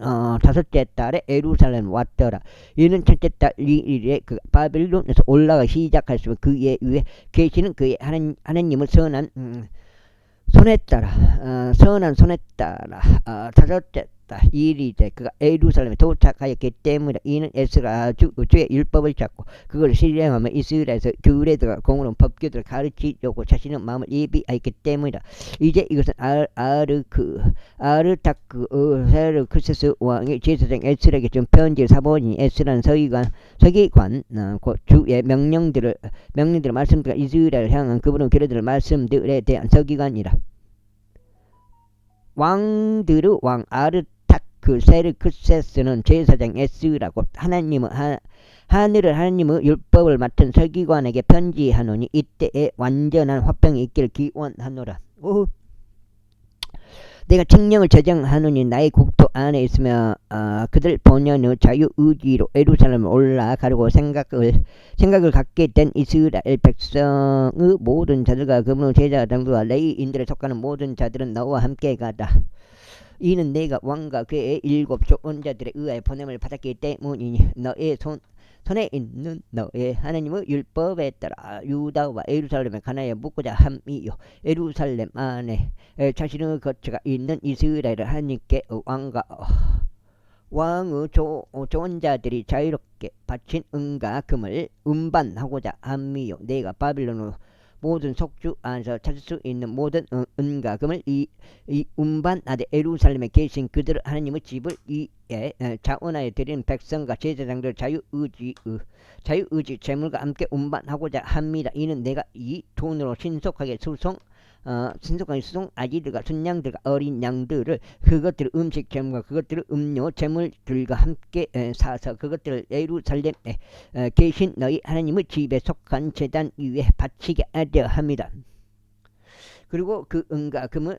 [SPEAKER 1] 다섯째 달에 예루살렘 왔더라. 이는 첫째 달 리일에 그 바빌론에서 올라가 시작하시면 그의 위에 계시는 그의 하나님을 선한 손에 따라 선한 손에 따라 다섯째 일이 이제 그가 예루살렘에 도착하였기 때문에 이는 에스라 주의 율법을 잡고 그걸 실행하며 이스라엘에서 규례들과 공의로운 법규들을 가르치려고 자신의 마음을 예비하였기 때문이다. 이제 이것은 아르타크 세르크세스 왕의 제사장 에스라에게 준 편지를 사보니 에스라는 서기관 주의 명령들을 말씀들과 이스라엘을 향한 그분의 규례들을 말씀들에 대한 서기관이라. 왕들의 왕 아르타크 세르크세스는 제사장 에스라고 하늘을 하나님의 율법을 맡은 서기관에게 편지하노니 이때에 완전한 화평이 있기를 기원하노라. 내가 칙령을 제정하노니 나의 국토 안에 있으며 그들 본연의 자유의지로 예루살렘을 올라가려고 생각을 갖게 된 이스라엘 백성의 모든 자들과 그분의 제사장들과 레위인들에 속하는 모든 자들은 너와 함께 가다. 이는 내가 왕과 그의 7 좋은 자들에 의하여 보냄을 받았기 때문이니 너의 손에 있는 너의 하나님의 율법에 따라 유다와 예루살렘에 관하여 묻고자 함이요. 예루살렘 안에 자신의 거처가 있는 이스라엘을 하나님께 왕의 좋은 자들이 자유롭게 바친 은과 금을 운반하고자 함이요. 내가 바빌론의 모든 속주 안에서 찾을 수 있는 모든 은과 금을 이 운반하되 예루살렘에 계신 그들 하나님의 집을 이에 자원하여 드리는 백성과 제사장들 자유의지 재물과 함께 운반하고자 합니다. 이는 내가 이 돈으로 신속하게 수송 아기들과 순양들과 어린 양들을 그것들의 음식 재물과 그것들의 음료 재물들과 함께 사서 그것들을 예루살렘에 계신 너희 하나님의 집에 속한 제단 위에 바치게 하려 합니다. 그리고 그 은과 금은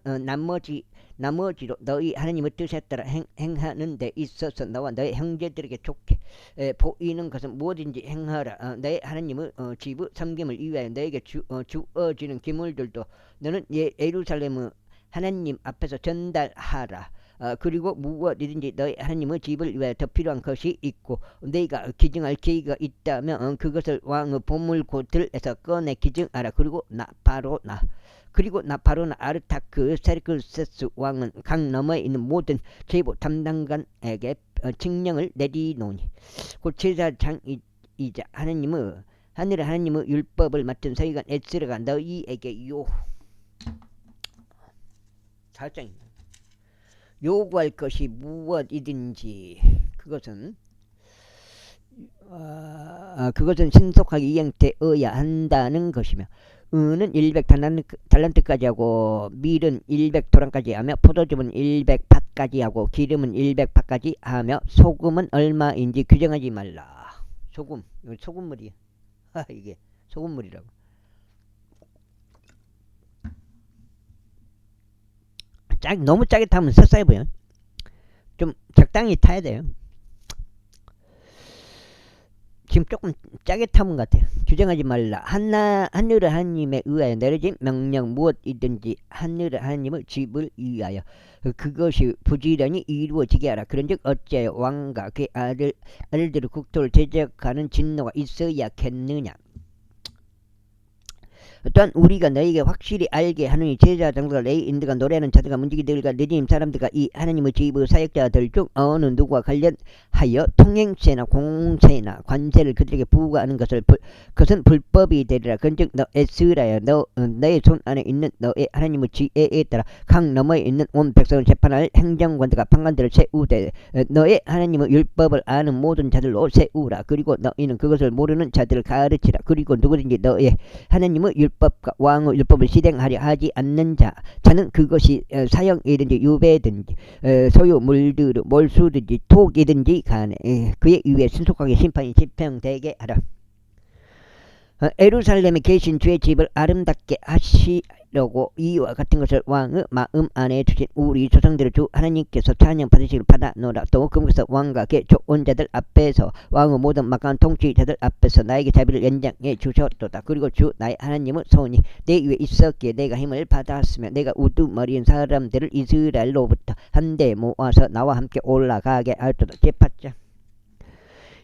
[SPEAKER 1] 나머지로 너희 하나님의 뜻에 따라 행하는 데 있어서 너와 너희 형제들에게 좋게 보이는 것은 뭐든지 행하라. 너희 하나님의 집의 섬김을 위하여 너에게 주어지는 기물들도 너는 예루살렘의 하나님 앞에서 전달하라. 그리고 무엇이든지 너희 하나님의 집을 위하여 더 필요한 것이 있고 너희가 기증할 계기가 있다면 그것을 왕의 보물고들에서 꺼내 기증하라. 그리고 나 바로 나 아르타크 세르크세스 왕은 강 너머에 있는 모든 제보 담당관에게 칙령을 내리노니 곧 제사장이자 하나님의 율법을 맡은 서기관 에스라가 너희에게 요구할 것이 무엇이든지 그것은 신속하게 이행되어야 한다는 것이며 은은 100달란트까지 하고 밀은 100도랑까지 하며 포도즙은 100팥까지 하고 기름은 100팥까지 하며 소금은 얼마인지 규정하지 말라. 소금물이야. 이게 소금물이라고. 너무 짜게 타면 涩싸해 보여. 좀 적당히 타야 돼요. 지금 조금 짜게 타면 같아요. 규정하지 말라. 하늘의 하나님에 의하여 내려진 명령 무엇이든지 하늘의 하나님의 집을 위하여 그것이 부지런히 이루어지게 하라. 그런즉 어찌하여 왕과 그의 아들들의 국토를 대적하는 진노가 있어야겠느냐. 또한 우리가 너에게 확실히 알게 하느니 제자 장로가 레이인들과 노래하는 자들과 문지기들과 느님 사람들과 이 하나님의 집의 사역자들 중 어느 누구와 관련하여 통행세나 공세나 관세를 그들에게 부과하는 그것은 불법이 되리라. 그런즉 너 에스라야 너의 손 안에 있는 너의 하나님의 지혜에 따라 강 너머에 있는 온 백성을 재판할 행정관들과 판관들을 세우되 너의 하나님의 율법을 아는 모든 자들로 세우라. 그리고 너희는 그것을 모르는 자들을 가르치라. 그리고 누구든지 너의 하나님의 율법과 왕의 율법을 실행하려 하지 않는 자는 그것이 사형이든지 유배든지 소유 물들어 몰수든지 톡이든지 간에 그의 위에 신속하게 심판이 집행되게 하라. 에루살렘에 계신 주의 집을 아름답게 하시려고 이와 같은 것을 왕의 마음 안에 두신 우리 조상들의 주 하나님께서 찬양 받으시기를 바라노라. 또 그곳에서 왕과 그 좋은 자들 앞에서 왕의 모든 막강한 통치자들 앞에서 나에게 자비를 연장해 주셨도다. 그리고 주 나의 하나님의 손이 내 위에 있었기에 내가 힘을 받았으며 내가 우두머리인 사람들을 이스라엘로부터 한데 모아서 나와 함께 올라가게 하였도다. 제8장.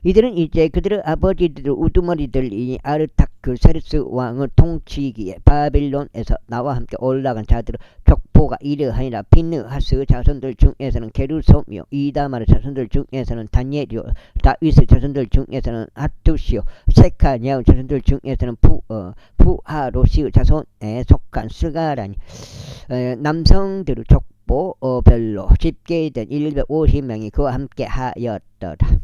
[SPEAKER 1] 이들은 이제 그들의 아버지들 우두머리들이 아르타크세르스 왕을 통치기에 바빌론에서 나와 함께 올라간 자들의 족보가 이러하니라. 비느하스 자손들 중에서는 게르솜이요 이다마르 자손들 중에서는 다니엘이요 다윗의 자손들 중에서는 하투시요 세카냐의 자손들 중에서는 부하로시의 자손에 속한 스가라니. 남성들의 족보별로 집계된 150명이 그와 함께 하였더라.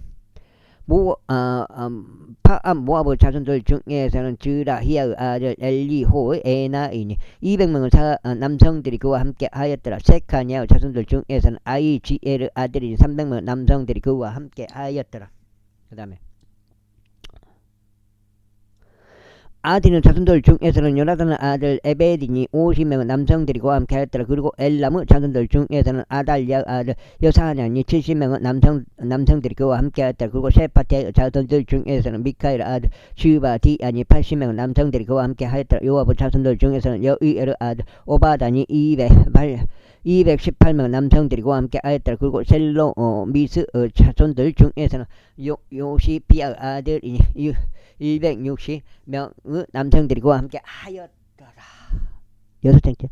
[SPEAKER 1] 모압의 자손들 중에서는 즈라히야의 아들 엘리호의 에나이니 200명의 남성들이 그와 함께 하였더라. 세카냐의 자손들 중에서는 아이지엘의 아들인 300명의 남성들이 그와 함께 하였더라. 그 다음에 아디는 자손들 중에서는 요나단의 아들 에베딘이 50명의 남성들이 그와 함께 하였더라. 그리고 엘람의 자손들 중에서는 아달랴의 아들 여사냐니 70명의 남성들이 그와 함께 하였더라. 그리고 셰파티의 자손들 중에서는 미카엘의 아들 슈바디아니 80명의 남성들이 그와 함께 하였더라. 요압의 자손들 중에서는 여이엘의 아들 오바다니 218명의 남성들이 그와 함께 하였더라. 그리고 셀로미스의 자손들 중에서는 요시피아의 아들이니 160명의 남성들이 그와 함께 하였더라. 6장째.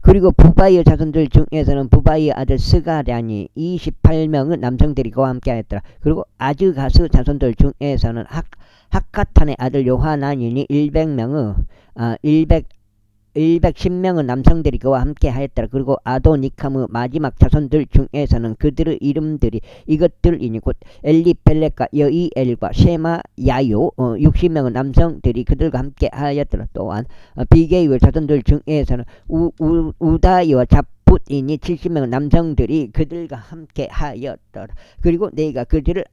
[SPEAKER 1] 그리고 부바이의 자손들 중에서는 부바이의 아들 스가랴니 28명의 남성들이 그와 함께 하였더라. 그리고 아즈가스 자손들 중에서는 하카탄의 아들 요하나니니 110명의 남성들이 그와 함께 하였더라. 그리고 아도니캄의 마지막 자손들 중에서는 그들의 이름들이 이것들이니 곧 엘리펠렉과 여이엘과 쉐마야요 60명의 남성들이 그들과 함께 하였더라. 또한 비게이의 자손들 중에서는 우다이와 잡붓이니 70명의 남성들이 그들과 함께 하였더라. 그리고 내가 그들을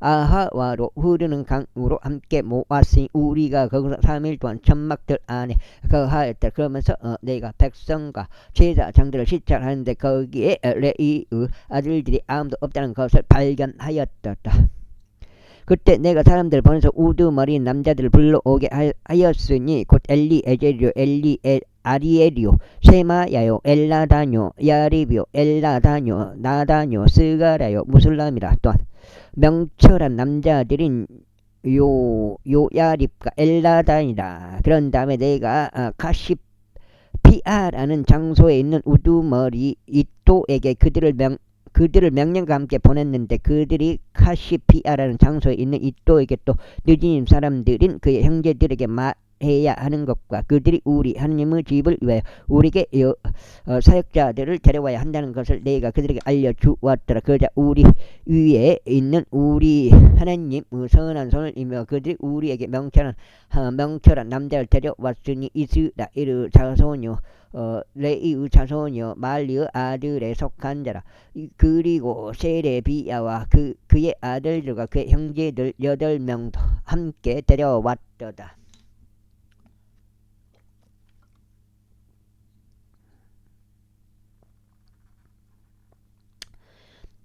[SPEAKER 1] 아하와로 흐르는 강으로 함께 모았으니 우리가 거기서 3일 동안 천막들 안에 거하였다. 그러면서 내가 백성과 제사장들을 시찰하는데 거기에 레이의 아들들이 아무도 없다는 것을 발견하였다. 그때 내가 사람들을 보내서 우두머리인 남자들을 불러오게 하였으니 곧 엘리에제리오 아리엘이요 쉐마야요 엘라다뇨 야리비요 엘라다뇨 나다뇨 스가라요 무슬람이라. 또한 명철한 남자들인 요야립과 엘라단이라. 그런 다음에 내가 카시피아라는 장소에 있는 우두머리 이또에게 그들을 명령과 함께 보냈는데 그들이 카시피아라는 장소에 있는 이또에게 또 느지님 사람들인 그의 형제들에게 해야 하는 것과 그들이 우리 하나님의 집을 위하여 우리에게 사역자들을 데려와야 한다는 것을 내가 그들에게 알려주었더라. 그러자 우리 위에 있는 우리 하나님의 선한 손을 이며 그들이 우리에게 명철한 남자를 데려왔으니 이스라엘의 자손이요 레이의 자손이요 말리의 아들에 속한 자라. 그리고 세레비야와 그의 아들들과 그의 형제들 8명도 함께 데려왔더다.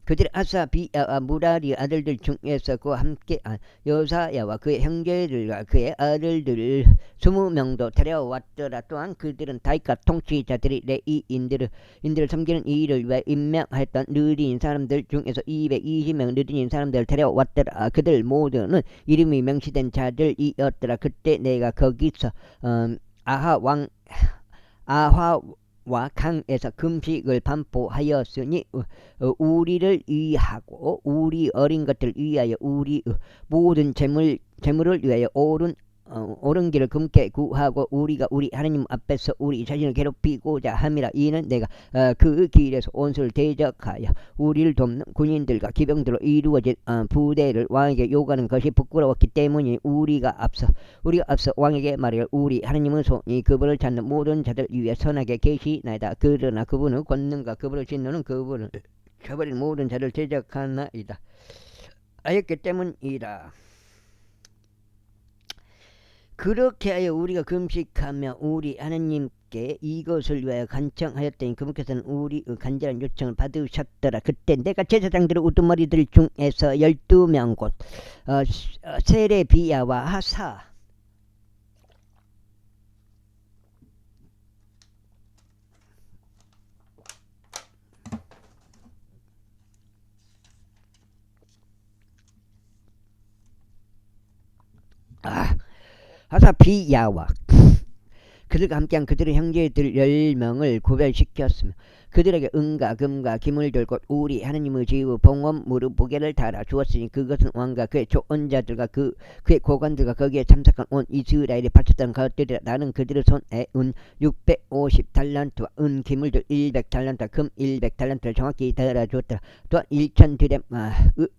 [SPEAKER 1] 그들의 아사 비야와 무라리 아들들 중에서 그와 함께 여사야와 그의 형제들과 그의 아들들 20명도 데려왔더라. 또한 그들은 다윗과 통치자들이 레위인들을 섬기는 일을 위해 임명했던 느린 사람들 중에서 220명 느린 사람들을 데려왔더라. 그들 모두는 이름이 명시된 자들이었더라. 그때 내가 거기서 아하와 강에서 금식을 반포하였으니 우리를 위하고 우리 어린 것들을 위하여 우리 모든 재물을 위하여 옳은 길을 금께 구하고 우리가 우리 하나님 앞에서 우리 자신을 괴롭히고자 함이라. 이는 내가 그 길에서 온수를 대적하여 우리를 돕는 군인들과 기병들로 이루어진 부대를 왕에게 요구하는 것이 부끄러웠기 때문에 우리가 앞서 왕에게 말하여 우리 하나님의 손이 그분을 찾는 모든 자들 위에 선하게 계시나이다. 그러나 그분은 권능과 그분을 짓누는 그분을 저버린 모든 자를 대적하나이다. 하였기 때문이라. 그렇게 하여 우리가 금식하며 우리 하나님께 이것을 위하여 간청하였더니 그분께서는 우리의 간절한 요청을 받으셨더라. 그때 내가 제사장들의 우두머리들 중에서 12명 곧 세레비야와 하사 비야와 그들과 함께한 그들의 형제들 10명을 구별시켰으며 그들에게 은과 금과 기물들 곧 우리 하나님의 지우 봉헌 무릎 무게를 달아 주었으니 그것은 왕과 그의 조언자들과 그의 고관들과 거기에 참석한 온 이스라엘이 바쳤던 것들이라. 나는 그들의 손에 은 650달란트와 은 기물들 100달란트 금 100달란트를 정확히 달아주었더라. 또한 1000드렘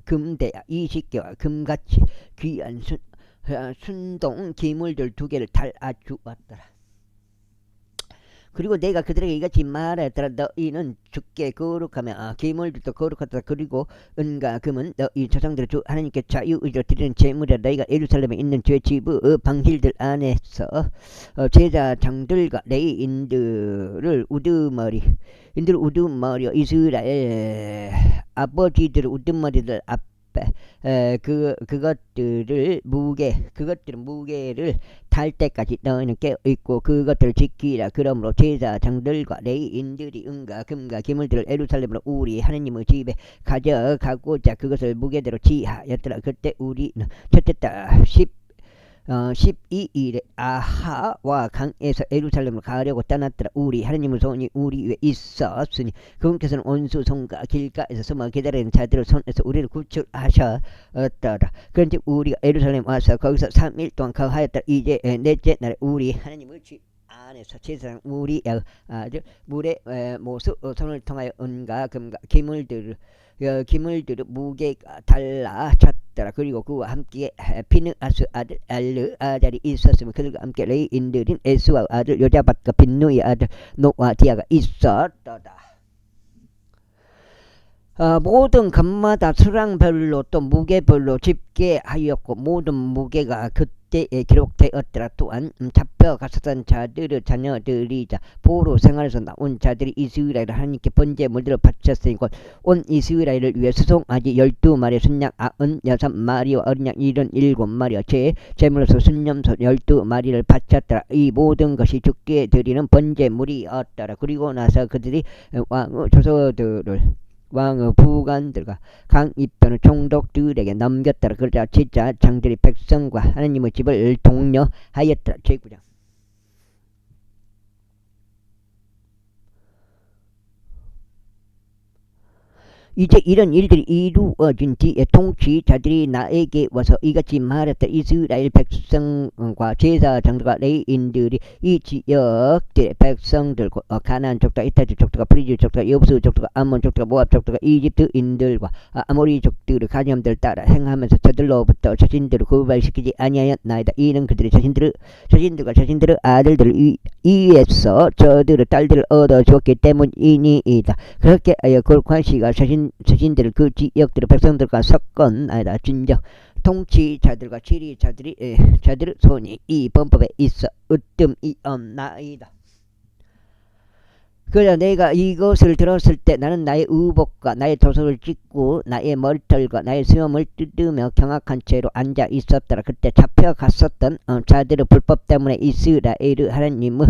[SPEAKER 1] 금대야 20개와 금같이 귀한 순동 기물들 2개를 달아주었더라. 그리고 내가 그들에게 이같이 말하였더라. 너희는 주께 거룩하며 기물들도 거룩하다. 그리고 은과 금은 너희 조상들의 주 하나님께 자유의지로 드리는 제물이라. 너희가 예루살렘에 있는 죄 지부 방실들 안에서 제사장들과 레위인들을 우두머리요 이스라엘 아버지들의 우두머리들 앞에 그것들은 무게를 탈 때까지 너희는 깨어있고 그것들을 지키라. 그러므로 제사장들과 레위인들이 은과 금과 기물들을 예루살렘으로 우리 하나님의 집에 가져가고자 그것을 무게대로 지하였더라. 그때 우리는 첫째 달 12일에 아하와 강에서 예루살렘으로 가려고 떠났더라. 우리 하나님의 손이 우리 위에 있었으니 그분께서는 온수 성과 길가에서 숨어 기다리는 자들을 손에서 우리를 구출하셨더라. 그런데 우리가 예루살렘 와서 거기서 3일 동안 거하였더라. 이제 넷째 날에 우리 하나님의 집 안에서 제사장 우리 아들 물의 모수 손을 통하여 은과 금과 기물들을 무게가 달라졌더라. 그리고 그와 함께 피느아스 아들 엘르아잘이 있었으며 그들과 함께 레위인들인 에스와 아들 요자밧과 빈누의 아들 노아디아가 있었더라. 모든 금마다 수량별로 또 무게별로 집계하였고 모든 무게가 그때에 기록되었더라. 또한 잡혀갔었던 자들의 자녀들이자 포로 생활에서 나온 자들이 이스라엘 하나님께 번제물들을 바쳤으니 곧 온 이스라엘을 위해 수송아지 12마리 순양 96마리와 어린 양 77마리와 제물로서 순념소 12마리를 바쳤더라. 이 모든 것이 주께 드리는 번제물이었더라. 그리고 나서 그들이 왕의 조서들을 왕의 부관들과 강 이편의 총독들에게 넘겼더라. 그러자 제사장들이 백성과 하나님의 집을 독려하였더라. 제9장 이제 이런 일들이 이루어진 뒤에 통치자들이 나에게 와서 이같이 말했다. 이스라엘 백성과 제사장들과 레위인들이 이 지역들의 백성들 가나안 족속, 히타트 족속, 프리지 족속, 여부스 족속, 암몬 족속, 모압 족속, 이집트인들과 아모리 족들의 가념들을 따라 행하면서 저들로부터 자신들을 구별시키지 아니하였나이다. 이는 그들이 자신들과 자신들의 아들들을 위해서 저들의 딸들을 얻어주었기 때문이니이다. 그렇게 하여 골관시가 자신들을 그 지역들의 백성들과 섞었나이다. 진정 통치자들과 지리자들의 손이 이 범법에 있어 으뜸이 없나이다. 그래 내가 이것을 들었을 때 나는 나의 의복과 나의 도석을 찢고 나의 머리털과 나의 수염을 뜯으며 경악한 채로 앉아 있었더라. 그때 잡혀갔었던 자들의 불법 때문에 이스라엘 하나님의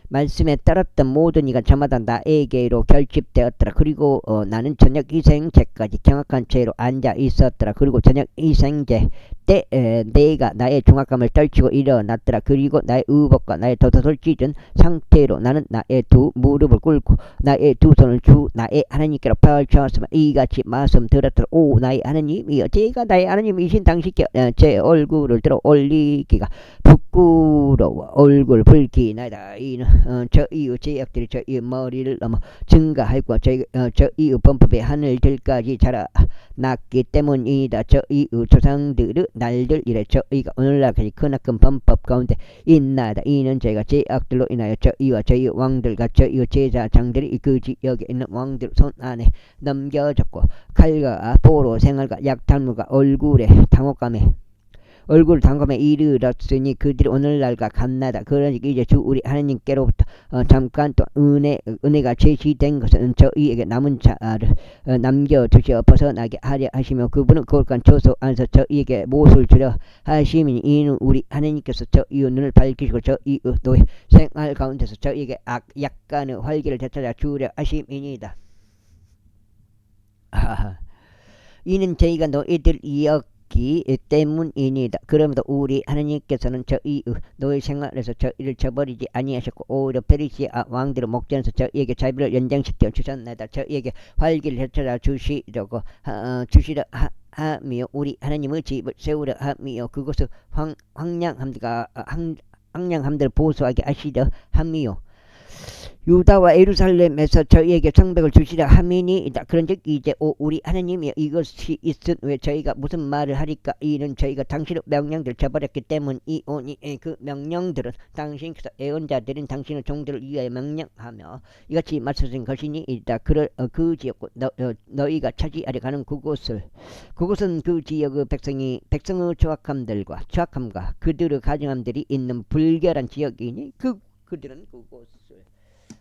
[SPEAKER 1] 말씀에 따랐던 모든 이가 저마다 나에게로 결집되었더라. 그리고 나는 저녁 이생제까지 경악한 채로 앉아 있었더라. 그리고 저녁 이생제 때 내가 나의 중압감을 떨치고 일어났더라. 그리고 나의 의복과 나의 덧옷을 찢은 상태로 나는 나의 두 무릎을 꿇고 나의 두 손을 주 나의 하나님께로 펼쳤으며 이같이 말씀 들었더라. 오 나의 하나님이여, 제가 나의 하나님이신 당신께 제 얼굴을 들어 올리기가 부끄러워 얼굴 붉히나이다. 이는 저 이후 제약들이 저 이후 머리를 넘어 증가하고 저 이후 범법의 하늘들까지 자라났기 때문이다. 저 이후 조상들의 날들 이래 저희가 오늘날까지 크나큰 범법 가운데 있나이다. 이는 저희가 제약들로 인하여 저 이와 저희 왕들과 저 이후 제사장들이 그 지역에 있는 왕들 손 안에 넘겨졌고 칼과 포로 생활과 약탈물과 얼굴 당감에 이르렀으니 그들이 오늘날과 같나다. 그러니까 이제 주 우리 하나님께로부터 잠깐 또 은혜가 제시된 것은 저희에게 남은 자를 남겨두시어 벗어나게 하려 하시며 그분은 거룩한 조소 안에서 저희에게 못을 주려 하시니 이는 우리 하나님께서 저희의 눈을 밝히시고 저희의 노예 생활 가운데서 저희에게 약간의 활기를 되찾아 주려 하심이니이다. 이는 저희가 너희들이었기 때문이니다. 그러므로 우리 하나님께서는 저희의 노예 생활에서 저희를 저버리지 아니하셨고 오히려 페르시아 왕들의 목전에서 저희에게 자비를 연장시켜 주셨나이다. 저희에게 활기를 되찾아 주시려 하며 우리 하나님의 집을 세우려 하며 그곳을 황량함들 보수하게 하시려 하며 유다와 예루살렘에서 저희에게 성백을 주시려 함이니이다. 그런즉 이제 우리 하나님이 이것이 있은 왜 저희가 무슨 말을 하리까? 이는 저희가 당신의 명령들을 저버렸기 때문이오니 그 명령들은 당신께서 애언자들인 당신의 종들을 위하여 명령하며 이같이 말씀하신 것이니이다. 그 지역 너희가 차지하려 가는 그곳은 그 지역의 백성의 추악함과 그들의 가증함들이 있는 불결한 지역이니 그들은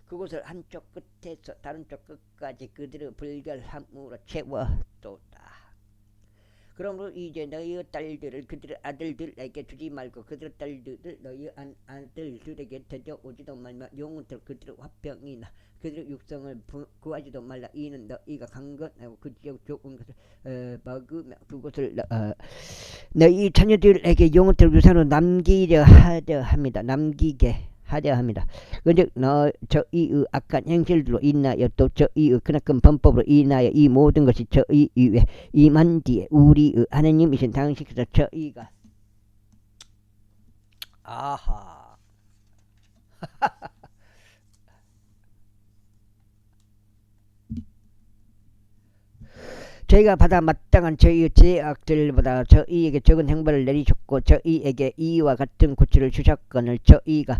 [SPEAKER 1] 그곳을 한쪽 끝에서 다른 쪽 끝까지 그들의 불결함으로 채워뒀다. 그러므로 이제 너희의 딸들을 그들의 아들들에게 주지 말고 그들의 딸들을 너희의 아들들에게 데려오지도 말며 영혼들 그들의 화병이나 그들의 육성을 구하지도 말라. 이는 너희가 강건하고 그 지역 좋은 것을 먹으며 그곳을 너희 자녀들에게 영혼들 유산으로 남기게 하려 합니다. 근데 저희의 악한 행실들로 인하여 또 저희의 크나큰 범법으로 인하여 이 모든 것이 저희 위에 임한 뒤에 우리의 하나님이신 당신께서 저희가 저희가 받아 마땅한 저희의 죄악들보다 저희에게 적은 형벌을 내리셨고 저희에게 이와 같은 고치를 주셨거늘 저희가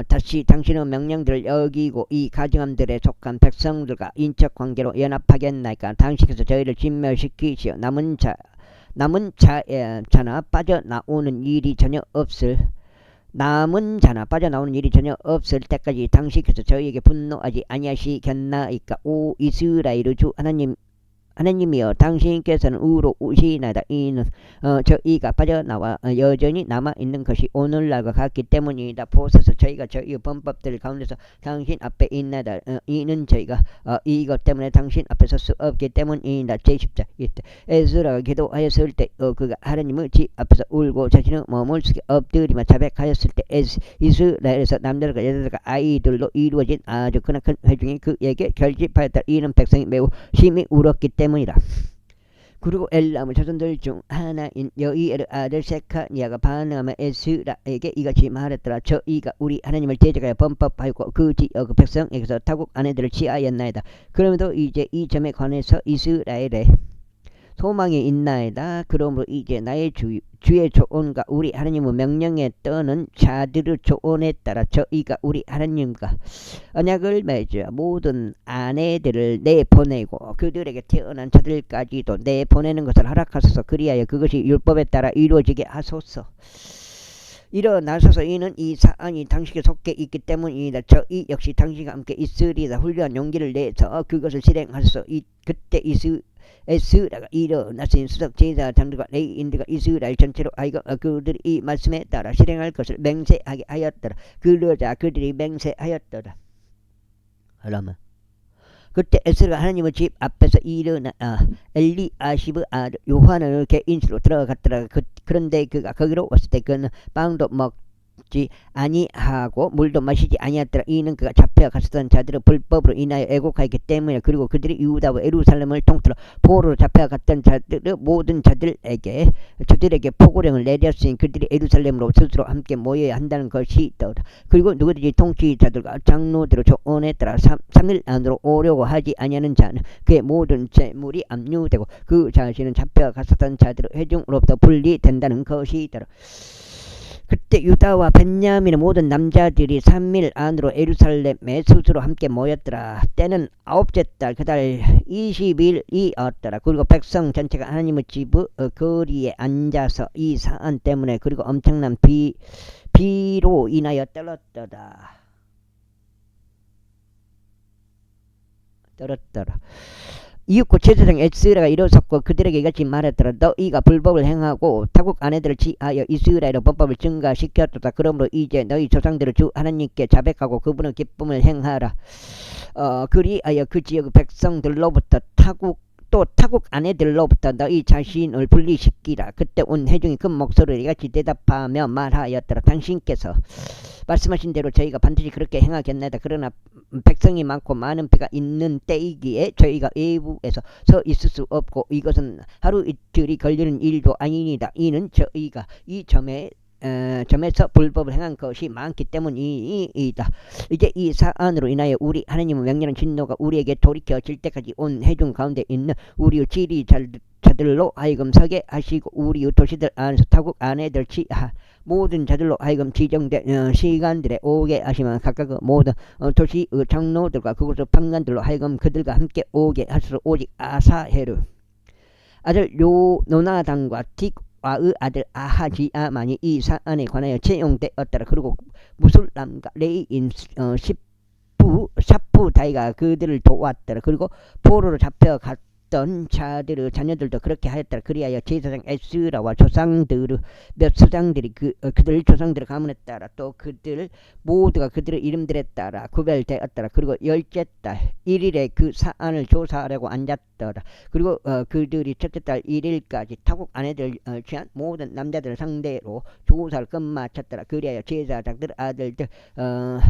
[SPEAKER 1] 다시 당신의 명령들을 여기고 이 가증함들에 속한 백성들과 인척관계로 연합하겠나이까? 당신께서 저희를 진멸시키시어 남은 자나 빠져나오는 일이 전혀 없을 때까지 당신께서 저희에게 분노하지 아니하시겠나이까? 오 이스라엘의 주 하나님이여, 당신께서는 의로우시나이다. 이는 저희가 빠져나와 여전히 남아있는 것이 오늘날과 같기 때문이다. 보소서 저희가 저희의 범법들 가운데서 당신 앞에 있나이다. 이는 저희가 이것 때문에 당신 앞에 설 수 없기 때문이다. 제10절 이때 에스라가 기도하였을 때 그가 하나님의 집 앞에서 울고 자신의 몸을 숙여 엎드리며 자백하였을 때 이스라엘에서 남자들과 여자들과 아이들로 이루어진 아주 크나큰 회중이 그에게 결집하였다. 이는 백성이 매우 심히 울었기 때문이다. 그리고 엘람의 자손들 중 하나인 여이엘의 아들 세카니아가 반응하며 에스라에게 이같이 말했더라. 저희가 우리 하나님을 대적하여 범법하였고 그 지역 백성에게서 타국 아내들을 취하였나이다. 그러므로 이제 이 점에 관해서 이스라엘의 소망이 있나이다. 그러므로 이제 나의 주의 조언과 우리 하나님의 명령에 떠는 자들의 조언에 따라 저희가 우리 하나님과 언약을 맺어 모든 아내들을 내보내고 그들에게 태어난 자들까지도 내보내는 것을 허락하소서. 그리하여 그것이 율법에 따라 이루어지게 하소서. 일어나셔서 이는 이 사안이 당신에게 속해 있기 때문이다. 저이 역시 당신과 함께 있으리다. 훌륭한 용기를 내서 그것을 실행하소서. 그때 에스라가 일어났으니 수석 제사 장들과 레위인들과 이스라엘 전체로 하여금 그들이 이 말씀에 따라 실행할 것을 맹세하게 하였더라. 그러자 그들이 맹세하였더라. 그러면 그때 에스라가 하나님의 집 앞에서 일어나 엘리아시브 아들 요한을 개인실로 들어갔더라. 그런데 그가 거기로 왔을 때 그는 빵도 먹지 아니하고 물도 마시지 아니하더라. 이는 그가 잡혀갔었던 자들의 불법으로 인하여 애곡하였기 때문에. 그리고 그들이 유다와 예루살렘을 통틀어 포로로 잡혀갔던 자들의 모든 자들에게 저들에게 포고령을 내렸으니 그들이 예루살렘으로 스스로 함께 모여야 한다는 것이더라. 그리고 누구든지 통치자들과 장로들을 조언에 따라 3일 안으로 오려고 하지 아니하는 자는 그의 모든 재물이 압류되고 그 자신은 잡혀갔었던 자들의 회중으로부터 분리된다는 것이더라. 그때 유다와 벤야민의 모든 남자들이 3일 안으로 예루살렘에 스스로 함께 모였더라. 때는 9째 달 그 달 20일이었더라. 그리고 백성 전체가 하나님의 집의 거리에 앉아서 이 사안 때문에 그리고 엄청난 비로 인하여 떨었더라. 이윽고 제사장 에스라가 일어섰고 그들에게 이같이 말했더라. 너희가 불법을 행하고 타국 아내들을 취하여 이스라엘의 법법을 증가시켰도다. 그러므로 이제 너희 조상들을 주 하나님께 자백하고 그분의 기쁨을 행하라. 그리하여 그 지역 백성들로부터 타국 아내들로부터 너희 자신을 분리시키라. 그때 온 회중이 큰 목소리로 이같이 대답하며 말하였더라. 당신께서 말씀하신 대로 저희가 반드시 그렇게 행하겠나이다. 그러나 백성이 많고 많은 배가 있는 때이기에 저희가 외부에서 서 있을 수 없고 이것은 하루 이틀이 걸리는 일도 아니니다. 이는 저희가 이 점에서 불법을 행한 것이 많기 때문이다. 이제 이 사안으로 인하여 우리 하나님의 명령한 진노가 우리에게 돌이켜질 때까지 온 회중 가운데 있는 우리의 지리자들로 하여금 서게 하시고 우리의 도시들 안에서 타국 아내들 취하 모든 자들로 하여금 지정된 시간들에 오게 하시면 각각 모든 도시의 장로들과 그곳의 판관들로 하여금 그들과 함께 오게 하시고 오직 아사헤르 아들 노나단과 틱와의 아들 아하지야만이 이 사안에 관하여 채용되었더라. 그리고 무술람과 레이인 샤프다이가 그들을 도왔더라. 그리고 포로로 잡혀갔던 자들의 자녀들도 그렇게 하였더라. 그리하여 제사장 에스라와 조상들의 몇 수장들이 그들 조상들의 가문에 따라 또 그들 모두가 그들의 이름들에 따라 구별되었더라. 그리고 10째 달 1일에 그 사안을 조사하려고 앉았더라. 그리고 그들이 첫째 달 1일까지 타국 아내들 취한 모든 남자들 상대로 조사를 끝마쳤더라. 그리하여 제사장들 아들들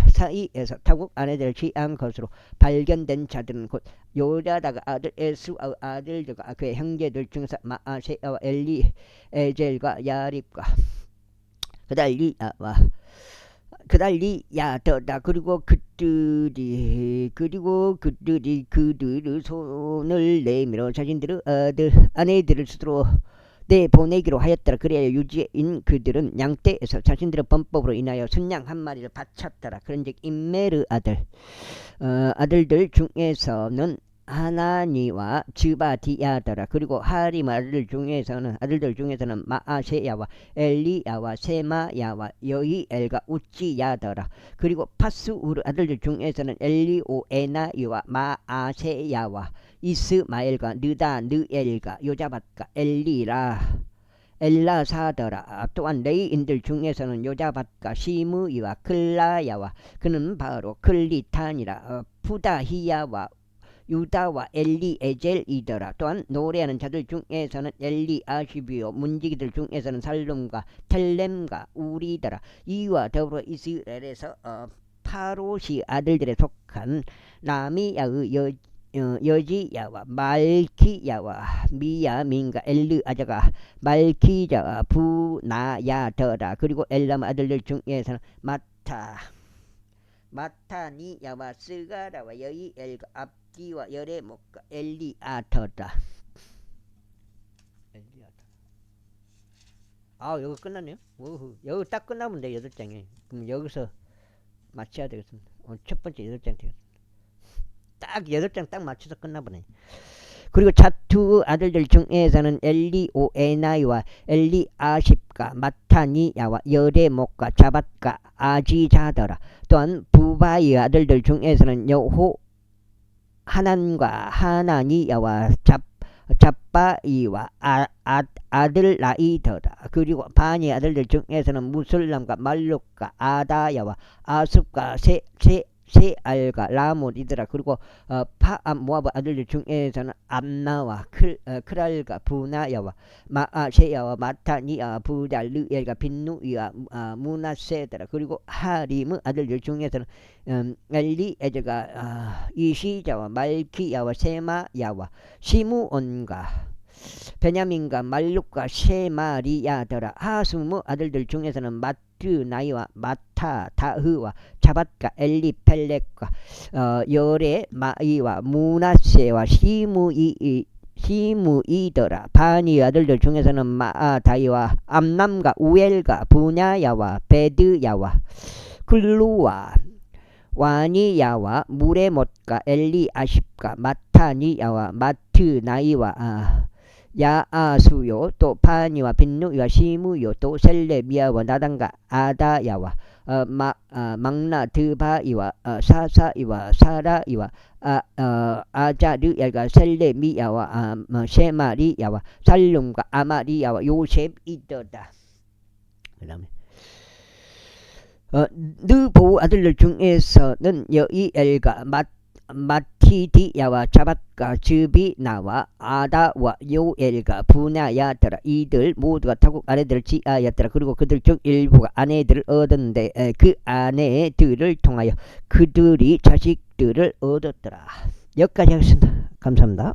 [SPEAKER 1] 사이에서 타국 아내들 취한 것으로 발견된 자들은 곧 요다다가 아들 에스와 아들들과 그의 형제들 중에서 마아세야와 엘리에젤과 야립과 그달리야더다. 그리고 그들의 손을 내밀어 자신들의 아내들을 스스로 내보내기로 하였더라. 그래야 유지인 그들은 양떼에서 자신들의 범법으로 인하여 순양 한 마리를 바쳤더라. 그런즉 임메르 아들들 중에서는 하나니와 즈바디야더라. 그리고 하림 아들들 중에서는 마아세야와 엘리야와 세마야와 여이엘과 우찌야더라. 그리고 파스우르 아들들 중에서는 엘리오에나이와 마아세야와 이스마엘과 느다느엘과 요자밧과 엘라사더라. 또한 레이인들 중에서는 요자밧과 시므이와 클라야와 그는 바로 클리탄이라 푸다히야와 유다와 엘리에젤이더라. 또한 노래하는 자들 중에서는 엘리아시비오 문지기들 중에서는 살룸과 텔렘과 우리더라. 이와 더불어 이스라엘에서 파롯이 아들들에 속한 라미야의 여지야와 말키야와 미야민과 엘르아자가 말키자와 부나야더라. 그리고 엘람 아들들 중에서는 마타니야와 스가라와 여이엘과 압디와 여레목과 엘리아터다. 여기 끝났네요. 여기 딱 끝나면 돼. 8장에. 그럼 여기서 마쳐야 되겠습니다. 오늘 첫 번째 8장 되겠습니다. 딱 8장 딱 맞춰서 끝나보네. 그리고 자투의 아들들 중에서는 엘리오에나이와 엘리아십과 마타니야와 여레목과 자밧과 아지자더라. 또한 부바이의 아들들 중에서는 여호 하난과 하나니야와 잡바이와 아들 라이더라. 그리고 바니의 아들들 중에서는 무술람과 말룩과 아다야와 아습과 세알과 라못이더라. 그리고 모압의 아들들 중에서는 암나와 크랄과 부나야와 마아세야와 마타니아 부달르엘과 빈누이와 무나세더라. 그리고 하림의 아들들 중에서는 엘리에저가 이시자와 말키야와 세마야와 시므온과 베냐민과 말룩과 세마리야더라. 하숨의 아들들 중에서는 마트나이와 마타다흐와 자밧과 엘리펠렉과 여레마이와 무나세와 시무이더라. 바니의 아들들 중에서는 마아다이와 암남과 우엘과 부냐야와 베드야와 글루와 와니야와 무레못과 엘리아십과 마타니야와 마트나이와 야아수요 또 파니와 빈누이와 시무요 또 셀레미야와 나단과 아다야와 막나드바이와 사사이와 사라이와 아자르야가 셀레미야와 세마리야와 살룸과 아마리야와 요셉이더다. 그 다음에 느보 아들들 중에서는 여이엘과 마티디야와 자밧과 즈비나와 아다와 요엘과 부나야더라. 이들 모두가 타국 아내들을 지하였더라. 그리고 그들 중 일부가 아내들을 얻었는데 그 아내들을 통하여 그들이 자식들을 얻었더라. 여기까지 하겠습니다. 감사합니다.